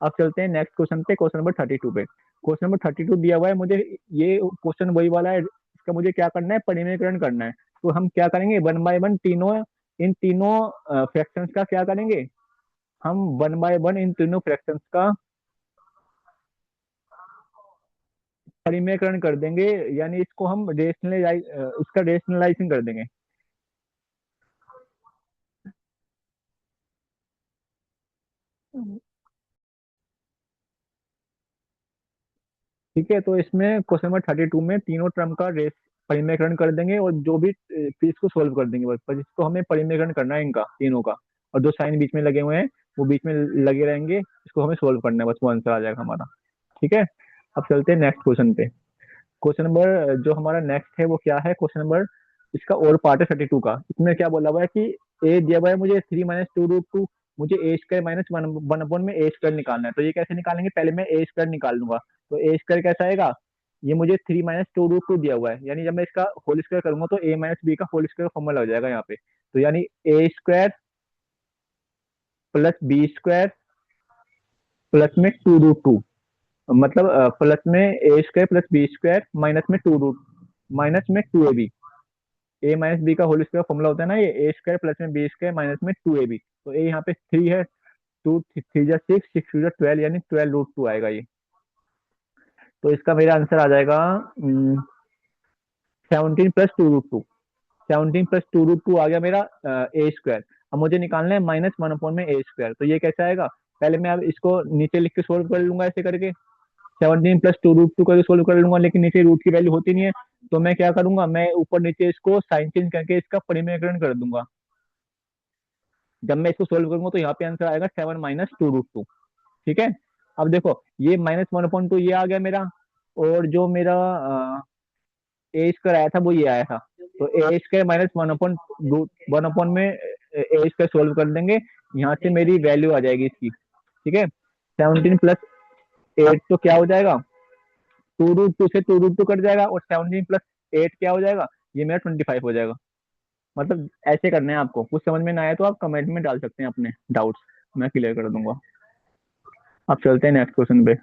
A: अब चलते हैं नेक्स्ट क्वेश्चन पे, क्वेश्चन नंबर 32 पे। क्वेश्चन नंबर 32 दिया हुआ है मुझे। ये क्वेश्चन वही वाला है, इसका मुझे क्या करना है, परिमेयकरण करना है। तो हम क्या करेंगे, वन बाय वन तीनों, इन तीनों फ्रैक्शंस का क्या करेंगे, हम वन बाय वन इन तीनों फ्रैक्शंस का परिमेयकरण कर देंगे, यानी इसको हम इसका रेशनलाइजिंग कर देंगे। ठीक है, तो इसमें क्वेश्चन नंबर 32 में तीनों टर्म का रेस परिमेयकरण कर देंगे, और जो भी फिर इसको सोल्व कर देंगे बस, पर इसको हमें परिमेयकरण करना है इनका तीनों का। और जो साइन बीच में लगे हुए हैं वो बीच में लगे रहेंगे, इसको हमें सोल्व करना है, बस वो आंसर आ जाएगा हमारा। ठीक है, अब चलते हैं नेक्स्ट क्वेश्चन पे। क्वेश्चन नंबर जो हमारा नेक्स्ट है वो क्या है, क्वेश्चन नंबर, इसका और पार्ट है 32 का। इसमें क्या बोला हुआ है कि ए दिया हुआ है मुझे 3 - 2√2, मुझे a square minus one one upon में ए स्क्वायर निकालना है। तो ये कैसे निकालेंगे, पहले मैं ए स्क्वायर निकाल लूंगा। तो ए स्क्वायर कैसा आएगा, ये मुझे 3 - 2√2 दिया हुआ है, यानी जब मैं इसका होल स्क्वायर करूंगा तो ए माइनस बी का होल स्क्वायर फॉर्मूला लग जाएगा यहाँ पे। तो यानी a square plus b square plus में 2√2, मतलब प्लस में a square plus b square minus में 2 में 2ab। ए माइनस बी का होल स्क्वायर फॉर्मूला होता है ना, ये ए स्क्वायर प्लस में बी स्क्वायर माइनस में 2ab। तो ए यहाँ पे 3 है, 2 3 जा 6, 6 2 जा 12, यानी 12√2 आएगा ये। तो इसका मेरा आंसर आ जाएगा 17 + 2√2। 17 + 2√2 आ गया मेरा ए स्क्वायर। अब मुझे निकालना है -1 अपॉन में ए स्क्वायर। तो ये कैसे आएगा, पहले मैं अब इसको नीचे लिख के सोल्व कर लूंगा ऐसे करके, 17 + 2√2 करके सोल्व कर लूंगा, लेकिन नीचे रूट की वैल्यू होती नहीं है। तो मैं क्या करूंगा, मैं ऊपर नीचे इसको साइन चेंज करके इसका परिमेयकरण कर दूंगा। जब मैं इसको सोल्व करूंगा तो यहाँ पे आंसर आएगा 7 - 2√2। ठीक है, अब देखो ये -1/2 ये आ गया मेरा, और जो मेरा ए स्क्वायर आया था वो ये आया था। तो ए स्क्वायर माइनस वन अपॉन में ए स्क्वायर सोल्व कर देंगे, यहाँ से मेरी वैल्यू आ जाएगी इसकी। ठीक है, 17 + 8 तो क्या हो जाएगा, 2√2 से 2√2 कट जाएगा, और 17 + 8 क्या हो जाएगा, ये मेरा 25 हो जाएगा। मतलब ऐसे करना है आपको, कुछ समझ में ना आए तो आप कमेंट में डाल सकते हैं अपने डाउट्स, मैं क्लियर कर दूंगा। अब चलते हैं नेक्स्ट क्वेश्चन पे।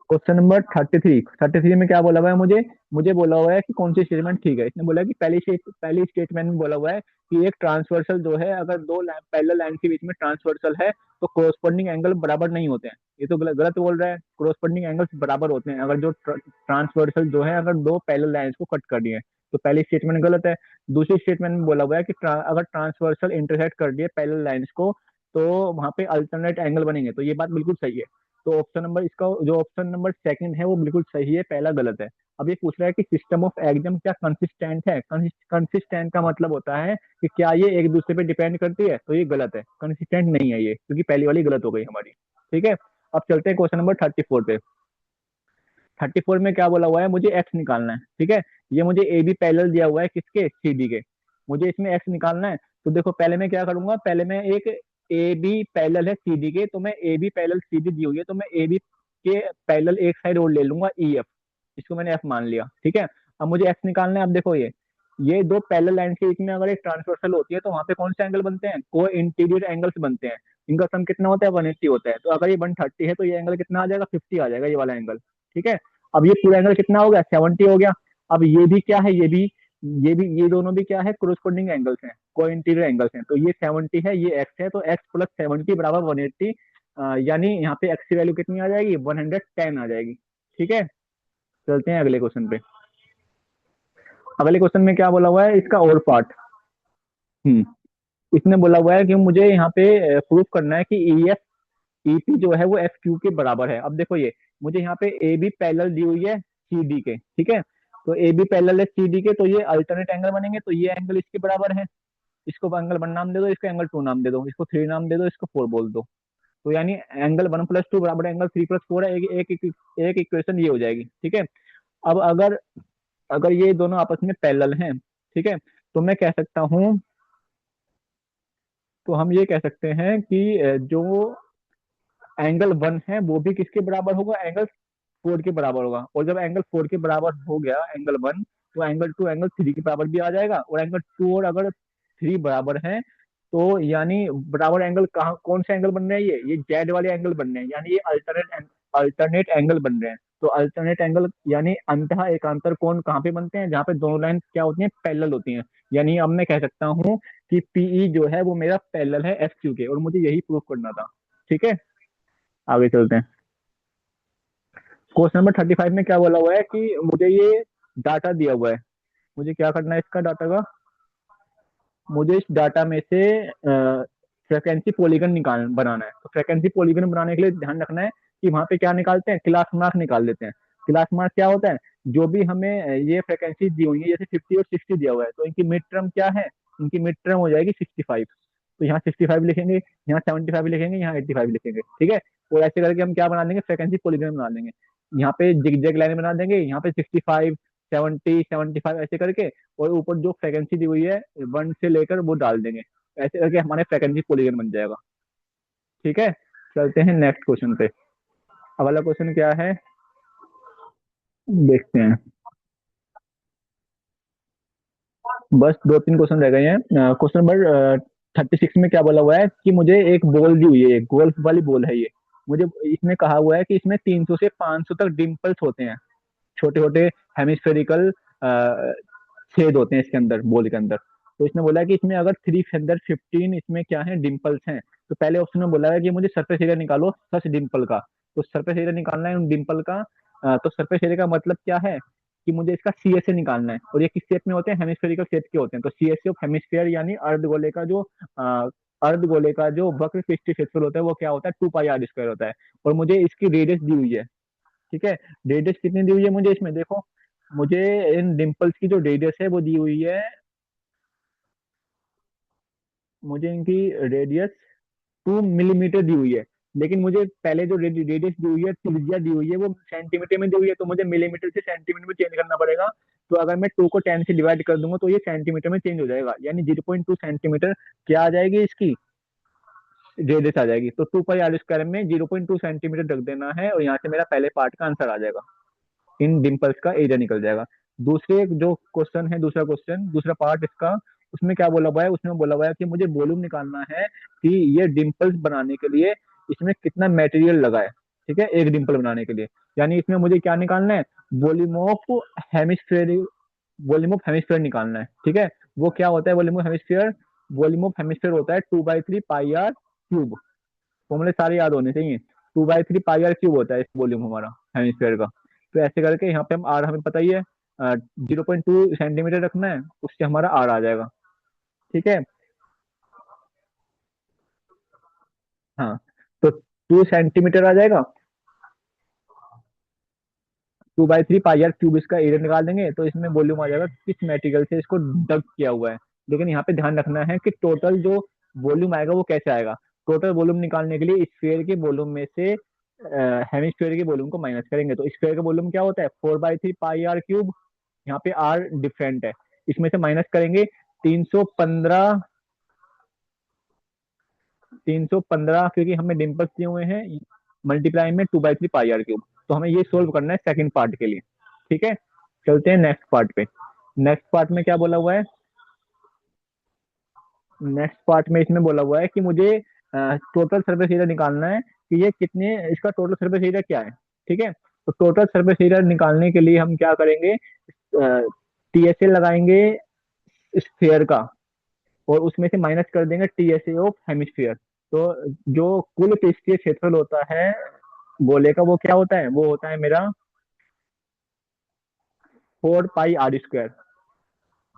A: क्वेश्चन नंबर 33 में क्या बोला हुआ है मुझे, मुझे बोला हुआ है कि कौन सी स्टेटमेंट ठीक है। इसने बोला है कि पहली स्टेटमेंट में बोला हुआ है कि एक ट्रांसवर्सल जो है, अगर दो पैरेलल लाइन के बीच में ट्रांसवर्सल है तो कोरस्पॉन्डिंग एंगल बराबर नहीं होते हैं। ये तो गलत बोल रहा है, कोरस्पॉन्डिंग एंगल्स बराबर होते हैं अगर जो ट्रांसवर्सल जो है, अगर दो पैरेलल लाइंस को कट कर दिए। तो पहली स्टेटमेंट गलत है। दूसरी स्टेटमेंट में बोला हुआ है कि अगर ट्रांसवर्सल इंटरसेक्ट कर दिए पैरेलल लाइंस को, तो वहां पे अल्टरनेट एंगल बनेंगे। तो ये बात बिल्कुल सही है। तो ऑप्शन नंबर इसका जो ऑप्शन नंबर सेकंड है वो बिल्कुल सही है, पहला गलत है। अब ये पूछ रहा है कि सिस्टम ऑफ एग्जाम क्या कंसिस्टेंट है। कंसिस्टेंट का मतलब होता है कि क्या ये एक दूसरे पे डिपेंड करती है, तो ये गलत है, कंसिस्टेंट नहीं है ये, क्योंकि पहली वाली गलत हो गई हमारी। ठीक है, अब चलते हैं क्वेश्चन नंबर 34 पे। 34 में क्या बोला हुआ है, मुझे एक्स निकालना है। ठीक है, ये मुझे ए बी पैरेलल दिया हुआ है किसके, सी डी के। मुझे इसमें एक्स निकालना है। तो देखो पहले मैं क्या करूंगा, पहले मैं एक ए बी पैरेलल है सी डी के, तो मैं A B parallel C D दी हुई है, तो मैं ए बी के पैरेलल एक साइड और ले लूंगा ई एफ। इसको मैंने एफ मान लिया। ठीक है, अब मुझे एक्स निकालना है। अब देखो ये दो पैरेलल लाइन के बीच में अगर एक ट्रांसवर्सल होती है तो वहां पे कौन से एंगल बनते हैं, को इंटीरियर एंगल्स बनते हैं। इनका सम कितना होता है, 180 होता है। तो अगर ये 130 है तो ये एंगल कितना आ जाएगा, 50 आ जाएगा ये वाला एंगल। ठीक है, अब ये पूरा एंगल कितना हो गया, 70 हो गया। अब ये भी क्या है, ये भी ये दोनों भी क्या है, कोरोस्पोंडिंग एंगल्स हैं, को इंटीरियर एंगल्स हैं। तो ये 70 है, ये एक्स है, तो एक्स प्लस 70 बराबर 180। यानी यहाँ पे एक्स की वैल्यू कितनी आ जाएगी, 110 आ जाएगी। ठीक है, चलते हैं अगले क्वेश्चन पे। अगले क्वेश्चन में क्या बोला हुआ है, इसका और पार्ट। हम्म इसने बोला हुआ है कि मुझे यहाँ पे प्रूफ करना है कि ई एफ ई पी जो है वो एफ क्यू के बराबर है। अब देखो ये मुझे यहाँ पे ए बी पैरेलल दी हुई है सी डी के। ठीक है, तो ए बी पैरेलल है सी डी के, तो ये अल्टरनेट एंगल बनेंगे, तो ये एंगल इसके बराबर है। इसको एंगल 1 नाम दे दो, इसको एंगल 2 नाम दे दो, इसको 3 नाम दे दो, इसको 4 बोल दो। तो यानी एंगल 1 + 2 बराबर एंगल 3 + 4 है। एक इक्वेशन ये हो जाएगी। ठीक है, अब अगर अगर ये दोनों आपस में पैरेलल हैं, ठीक है, तो मैं कह सकता हूँ, तो हम ये कह सकते हैं कि जो एंगल 1 है वो भी किसके बराबर होगा, एंगल 4 के बराबर होगा। और जब एंगल 4 के बराबर हो गया एंगल 1, तो एंगल 2 एंगल 3 के बराबर भी आ जाएगा। और एंगल 2 और अगर 3 बराबर है तो यानी बराबर एंगल कहाँ, कौन से एंगल बन रहे हैं, ये जेड वाले एंगल बन रहे हैं, यानी ये अल्टरनेट एंगल बन रहे हैं। तो अल्टरनेट एंगल यानी अंतः एकांतर कोण कहाँ पे बनते हैं, जहाँ पे दोनों लाइन क्या होती हैं, पैरेलल होती हैं। यानी अब मैं कह सकता हूँ कि पीई जो है वो मेरा पैरेलल है एफ क्यू के, और मुझे यही प्रूव करना था। ठीक है, आगे चलते हैं। क्वेश्चन नंबर 35 में क्या बोला हुआ है कि मुझे ये डाटा दिया हुआ है, मुझे क्या करना है इसका डाटा का, मुझे इस डाटा में से फ्रिक्वेंसी पॉलीगन निकाल बनाना है। तो फ्रिक्वेंसी पॉलीगन बनाने के लिए ध्यान रखना है कि वहां पे क्या निकालते हैं, क्लास मार्क निकाल लेते हैं। क्लास मार्क क्या होता है, जो भी हमें ये फ्रिक्वेंसी दी हुई है, जैसे 50 और 60 दिया हुआ है, तो इनकी मिड टर्म क्या है, इनकी मिड टर्म हो जाएगी 65। तो यहाँ 65 लिखेंगे, यहाँ 75 लिखेंगे, यहाँ 85 लिखेंगे। ठीक है, और ऐसे करके हम क्या बना देंगे, फ्रिक्वेंसी पॉलीगन बना देंगे। यहाँ पे जिगजैग लाइन बना देंगे, यहाँ पे 65, 70, 75 ऐसे करके, और ऊपर जो फ्रिक्वेंसी दी हुई है 1 से लेकर वो डाल देंगे। ऐसे करके हमारे फ्रिक्वेंसी पॉलीगन बन जाएगा। ठीक है, चलते हैं नेक्स्ट क्वेश्चन पे। अगला क्वेश्चन क्या है, देखते हैं। बस दो तीन क्वेश्चन रह गए हैं। क्वेश्चन नंबर 36 में क्या बोला हुआ है कि मुझे एक बॉल दी हुई है, एक गोल्फ वाली बॉल है ये। मुझे इसमें कहा हुआ है कि इसमें 300 से 500 तक डिम्पल्स होते हैं, छोटे छोटे हेमिस्फेरिकल छेद होते हैं इसके अंदर, बॉल के अंदर। तो इसने बोला है कि इसमें अगर 3 इसमें क्या है, डिम्पल्स हैं। तो पहले ऑप्शन में बोला है कि मुझे सरफेस एरिया निकालो सच डिम्पल का। तो सरफेस एरिया निकालना है उन डिम्पल का। तो सरफेस एरिया का मतलब क्या है कि मुझे इसका सीएसए निकालना है, और ये किस शेप में होते हैं, हेमिस्फेरिकल शेप के होते हैं। तो सीएसए ऑफ हेमिस्फेयर यानी अर्धगोले का जो अर्धगोले का जो वक्र पृष्ठीय क्षेत्रफल होता है वो क्या होता है, 2 पाई आर स्क्वायर होता है। और मुझे इसकी रेडियस दी हुई है। ठीक है, रेडियस कितनी दी हुई है मुझे इसमें, देखो मुझे इन डिंपल्स की जो रेडियस है वो दी हुई है, मुझे इनकी रेडियस 2 मिलीमीटर दी हुई है। लेकिन मुझे पहले जो रेडियस दी हुई है, त्रिज्या दी हुई है, वो सेंटीमीटर में दी हुई है, तो मुझे मिलीमीटर से सेंटीमीटर में चेंज करना पड़ेगा। तो अगर मैं 2 को 10 से डिवाइड कर दूंगा तो ये सेंटीमीटर में चेंज हो जाएगा, यानी 0.2 सेंटीमीटर क्या आ जाएगी इसकी रेडियस आ जाएगी। तो 2 पाई आर स्क्वायर में 0.2 सेंटीमीटर रख देना है, और यहाँ से मेरा पहले पार्ट का आंसर आ जाएगा, इन डिंपल्स का एरिया निकल जाएगा। दूसरे जो क्वेश्चन है, दूसरा क्वेश्चन, दूसरा पार्ट इसका, उसमें क्या बोला हुआ है, उसमें बोला हुआ है कि मुझे वॉल्यूम निकालना है कि ये डिंपल्स बनाने के लिए इसमें कितना मटेरियल लगा है। ठीक है, एक डिंपल बनाने के लिए, यानी इसमें मुझे क्या निकालना है, volume of hemisphere, volume of hemisphere निकालना है। ठीक है, वो क्या होता है volume of hemisphere, volume of hemisphere होता है 2/3 पाई आर क्यूब। फॉर्मूले सारे याद होने चाहिए। 2/3 पाई आर क्यूब होता है इस वॉल्यूम हमारा हेमिस्फेयर का। तो ऐसे करके यहाँ पे हम आर हमें पता ही है, 0.2 सेंटीमीटर रखना है, उससे हमारा आर आ जाएगा। ठीक है, हाँ, तो 2 सेंटीमीटर आ जाएगा, 2/3 पाई आर क्यूब इसका एरिया निकाल देंगे, तो इसमें वॉल्यूम आ जाएगा किस मेटेरियल से इसको डग किया हुआ है। लेकिन यहाँ पे ध्यान रखना है कि टोटल जो वॉल्यूम आएगा वो कैसे आएगा। टोटल वॉल्यूम निकालने के लिए स्फीयर के वॉल्यूम में से हेमिस्फीयर के वॉल्यूम को माइनस करेंगे। तो स्फीयर का वॉल्यूम क्या होता है, 4/3 पाई आर क्यूब। यहाँ पे आर डिफरेंट है, इसमें से माइनस करेंगे 315, 315 क्योंकि हमें डिम्पल्स दिए हुए हैं, मल्टीप्लाई में 2/3 पाई आर क्यूब। तो हमें ये सोल्व करना है सेकंड पार्ट के लिए। ठीक है, चलते हैं नेक्स्ट पार्ट पे। नेक्स्ट पार्ट में क्या बोला हुआ है, नेक्स्ट पार्ट में इसमें बोला हुआ है कि मुझे टोटल सरफेस एरिया निकालना है कि ये कितने, इसका टोटल सरफेस एरिया क्या है। ठीक है, तो टोटल सरफेस एरिया निकालने के लिए हम क्या करेंगे, टीएसए लगाएंगे स्फेयर का, और उसमें से माइनस कर देंगे टीएसए ऑफ हेमिस्फीयर। तो जो कुल पृष्ठीय क्षेत्रफल होता है गोले का वो क्या होता है, वो होता है मेरा 4 पाई आर स्क्वायर।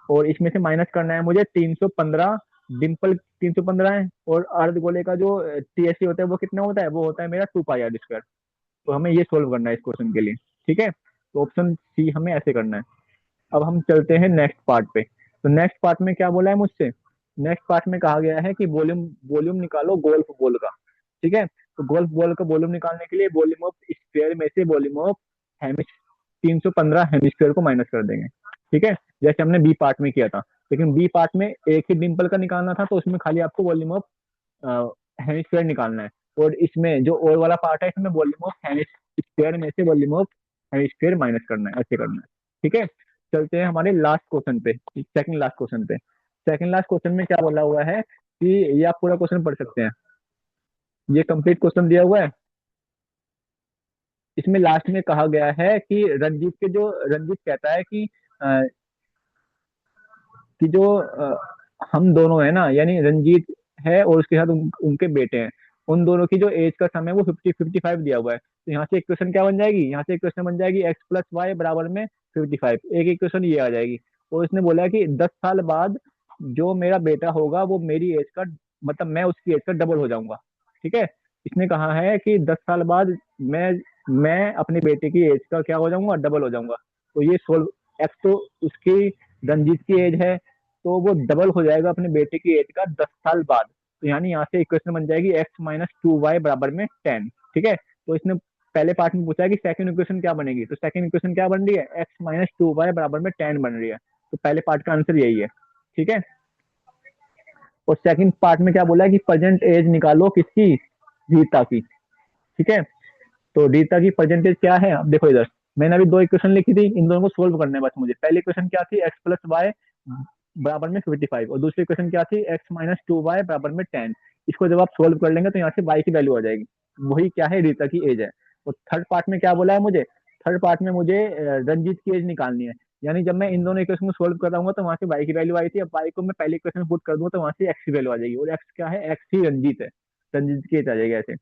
A: और इसमें से माइनस करना है मुझे 315, डिम्पल 315 है, और अर्ध गोले का जो टीएससी होता है वो कितना होता है, वो होता है मेरा 2 पाई आर स्क्वायर। तो हमें ये सोल्व करना है इस क्वेश्चन के लिए। ठीक है, तो ऑप्शन सी हमें ऐसे करना है। अब हम चलते हैं नेक्स्ट पार्ट पे। तो नेक्स्ट पार्ट में क्या बोला है मुझसे, नेक्स्ट पार्ट में कहा गया है कि वॉल्यूम वॉल्यूम निकालो गोल्फ बॉल का। ठीक है, तो गोल्फ बॉल का वॉल्यूम निकालने के लिए वॉल्यूम ऑफ स्फीयर में से वॉल्यूम ऑफ हेमिस 315 हेमिस्फीयर को माइनस कर देंगे। ठीक है, जैसे हमने बी पार्ट में किया था। लेकिन बी पार्ट में एक ही डिंपल का निकालना था, तो उसमें खाली आपको वॉल्यूम ऑफ हेमिस्फीयर निकालना है। और इसमें जो और वाला पार्ट है, इसमें वॉल्यूम ऑफ हेमिस्फीयर में से वॉल्यूम ऑफ हेमिस्फीयर माइनस करना है, ऐसे करना है। ठीक है, चलते हैं हमारे लास्ट क्वेश्चन पे, सेकंड लास्ट क्वेश्चन पे। सेकंड लास्ट क्वेश्चन में क्या बोला हुआ है कि ये आप पूरा क्वेश्चन पढ़ सकते हैं, ये कंप्लीट क्वेश्चन दिया हुआ है। इसमें लास्ट में कहा गया है कि रंजीत कहता है कि जो हम दोनों है ना, यानी रंजीत है और उसके साथ उनके बेटे हैं, उन दोनों की जो एज का समय है वो 55 दिया हुआ है। तो यहाँ से इक्वेशन क्या बन जाएगी, यहाँ से इक्वेशन बन जाएगी एक्स प्लस वाई बराबर में 55। एक इक्वेशन ये आ जाएगी। और इसने बोला है कि 10 साल बाद जो मेरा बेटा होगा वो मेरी एज का, मतलब मैं उसकी एज का डबल हो जाऊंगा। ठीक है, इसने कहा है कि 10 साल बाद मैं मैं अपने बेटे की एज का क्या हो जाऊंगा, डबल हो जाऊंगा। तो ये सोल्व, एक्स तो उसकी रंजीत की एज है, तो वो डबल हो जाएगा अपने बेटे की एज का 10 साल बाद। तो यानी यहाँ से इक्वेशन बन जाएगी x-2y बराबर में 10। ठीक है, तो इसने पहले पार्ट में पूछा है कि सेकंड इक्वेशन क्या बनेगी, तो सेकंड इक्वेशन क्या बन रही है, x-2y बराबर में 10 बन रही है। तो पहले पार्ट का आंसर यही है। ठीक है, और सेकंड पार्ट में क्या बोला है कि प्रेजेंट एज निकालो किसकी, रीता की। ठीक है, तो रीता की परसेंटेज क्या है, अब देखो इधर मैंने अभी दो इक्वेशन लिखी थी, इन दोनों को सोल्व करना है बस मुझे। पहली इक्वेशन क्या थी, एक्स प्लस वाई बराबर में 55, और दूसरी इक्वेशन क्या थी, x-2y बराबर में 10। इसको जब आप सोल्व कर लेंगे तो यहाँ से y की वैल्यू आ जाएगी, वही क्या है, रीता की एज है। और थर्ड पार्ट में क्या बोला है मुझे, थर्ड पार्ट में मुझे रंजीत की एज निकालनी है। यानी जब मैं इन दोनों इक्वेशन को सोल्व कर रहा हूँ तो वहां से y की वैल्यू आई थी, अब y को मैं पहली इक्वेशन पुट कर दूंगा तो वहां से x की वैल्यू आ जाएगी, और x क्या है, x ही रंजीत है, रंजीत की एज आ जाएगी ऐसे।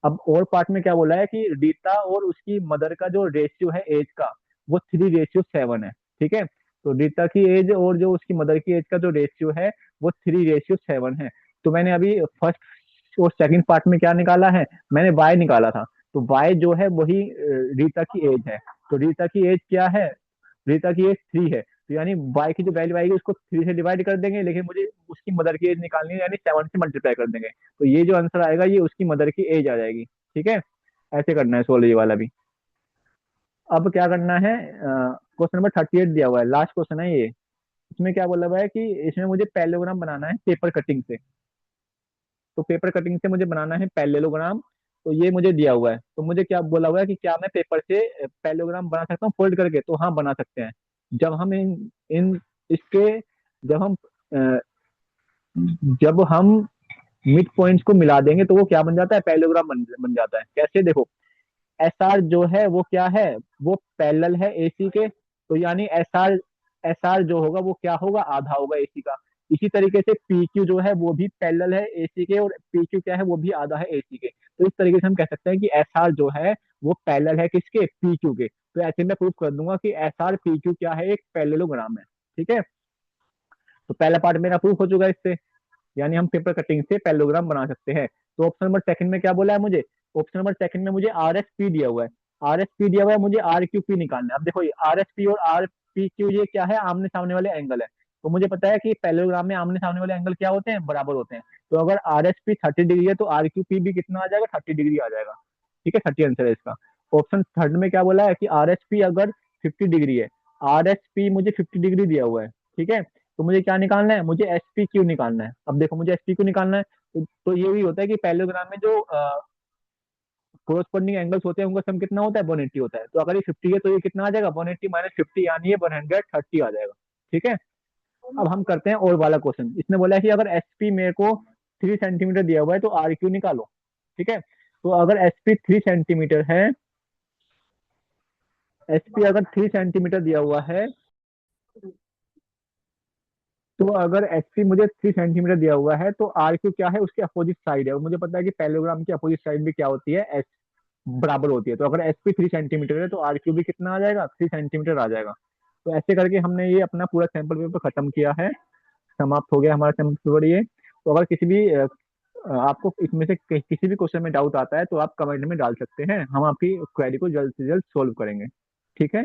A: अब और पार्ट में क्या बोला है कि रीता और उसकी मदर का जो रेशियो है एज का, वो 3:7 है। ठीक है, तो रीता की एज और जो उसकी मदर की एज का जो रेशियो है वो 3:7 है। तो मैंने अभी फर्स्ट और सेकंड पार्ट में क्या निकाला है, मैंने वाई निकाला था। तो वाई जो है वही रीता की एज है। तो रीता की एज क्या है, रीता की एज 3 है, तो यानी वाई की जो वैल्यू आएगी उसको 3 से डिवाइड कर देंगे, लेकिन मुझे उसकी मदर की एज निकालनी है, यानी 7 से मल्टीप्लाई कर देंगे। तो ये जो आंसर आएगा ये उसकी मदर की एज आ जाएगी। ठीक है, ऐसे करना है सोल्व ये वाला भी। अब क्या करना है, क्वेश्चन नंबर 38 दिया हुआ है, लास्ट क्वेश्चन है ये। इसमें क्या बोला हुआ है कि इसमें मुझे पैरेललोग्राम बनाना है पेपर कटिंग से। तो पेपर कटिंग से मुझे बनाना है पैरेललोग्राम। तो ये मुझे दिया हुआ है, तो मुझे क्या बोला हुआ है कि क्या मैं पेपर से पैरेललोग्राम बना सकता हूँ फोल्ड करके, तो हाँ बना सकते हैं। जब हम इन इन इसके जब हम अ, जब हम मिड पॉइंट्स को मिला देंगे तो वो क्या बन जाता है, पैरेललोग्राम बन जाता है। कैसे, देखो एस आर जो है वो क्या है, वो पैरेलल है एसी के, तो यानी एस आर जो होगा वो क्या होगा, आधा होगा एसी का। इसी तरीके से पी क्यू जो है वो भी पैरेलल है एसी के, और पी क्यू क्या है, वो भी आधा है एसी के। तो इस तरीके से हम कह सकते हैं कि एस आर जो है वो पैरेलल है किसके, पी क्यू के। तो ऐसे मैं प्रूव कर दूंगा कि एस आर पी क्यू क्या है, एक पैरेललोग्राम है। ठीक है, तो पहला पार्ट मेरा प्रूफ हो चुका है इससे, यानी हम पेपर कटिंग से पैरेललोग्राम बना सकते हैं। तो ऑप्शन नंबर सेकंड में क्या बोला है मुझे, ऑप्शन नंबर सेकंड में मुझे आर एस पी दिया हुआ है, आर एस पी दिया हुआ है, मुझे आर क्यू पी निकालना है। अब देखो आर एस पी और आर पी क्यू ये क्या है, आमने सामने वाले एंगल है। तो मुझे पता है कि पैरेललोग्राम में आमने सामने वाले एंगल क्या होते हैं, बराबर होते हैं। तो अगर आर एस पी 30 डिग्री है तो आर क्यू पी भी कितना आ जाएगा, 30 डिग्री आ जाएगा। ठीक है, 30 आंसर है इसका। ऑप्शन थर्ड में क्या बोला है कि आर एस पी अगर 50 डिग्री है, आर एस पी मुझे 50 डिग्री दिया हुआ है। ठीक है, तो मुझे क्या निकालना है, मुझे एस पी क्यू निकालना है। अब देखो मुझे एस पी क्यू निकालना है, तो ये भी होता है कि पैरेललोग्राम में जो कोरस्पॉन्डिंग एंगल्स होते हैं उनका सम कितना होता है, 180 होता है। तो अगर ये 50 है तो ये कितना आ जाएगा, 180 माइनस 50, यानी ये 130 आ जाएगा। ठीक है, अब हम करते हैं और वाला क्वेश्चन। इसने बोला है कि अगर एस पी मेरे को 3 सेंटीमीटर दिया हुआ है तो आर क्यू निकालो। ठीक है, तो अगर एस पी 3 सेंटीमीटर है, एस पी अगर 3 सेंटीमीटर दिया हुआ है, तो अगर एच पी मुझे 3 सेंटीमीटर दिया हुआ है तो आर क्यू क्या है, उसके अपोजिट साइड है। और मुझे पता है कि पैरेललोग्राम की अपोजिट साइड भी क्या होती है, एच बराबर होती है। तो अगर एच पी 3 सेंटीमीटर है तो आर क्यू भी कितना आ जाएगा, 3 सेंटीमीटर आ जाएगा। तो ऐसे करके हमने ये अपना पूरा सैंपल पेपर खत्म किया है, समाप्त हो गया हमारा सैंपल पेपर ये। तो अगर किसी भी आपको इसमें से किसी भी क्वेश्चन में डाउट आता है तो आप कमेंट में डाल सकते हैं, हम आपकी क्वेरी को जल्द से जल्द सोल्व करेंगे। ठीक है,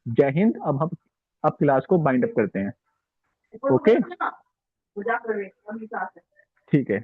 A: जय हिंद। अब हम अब क्लास को बाइंड अप करते हैं। ओके, ठीक है।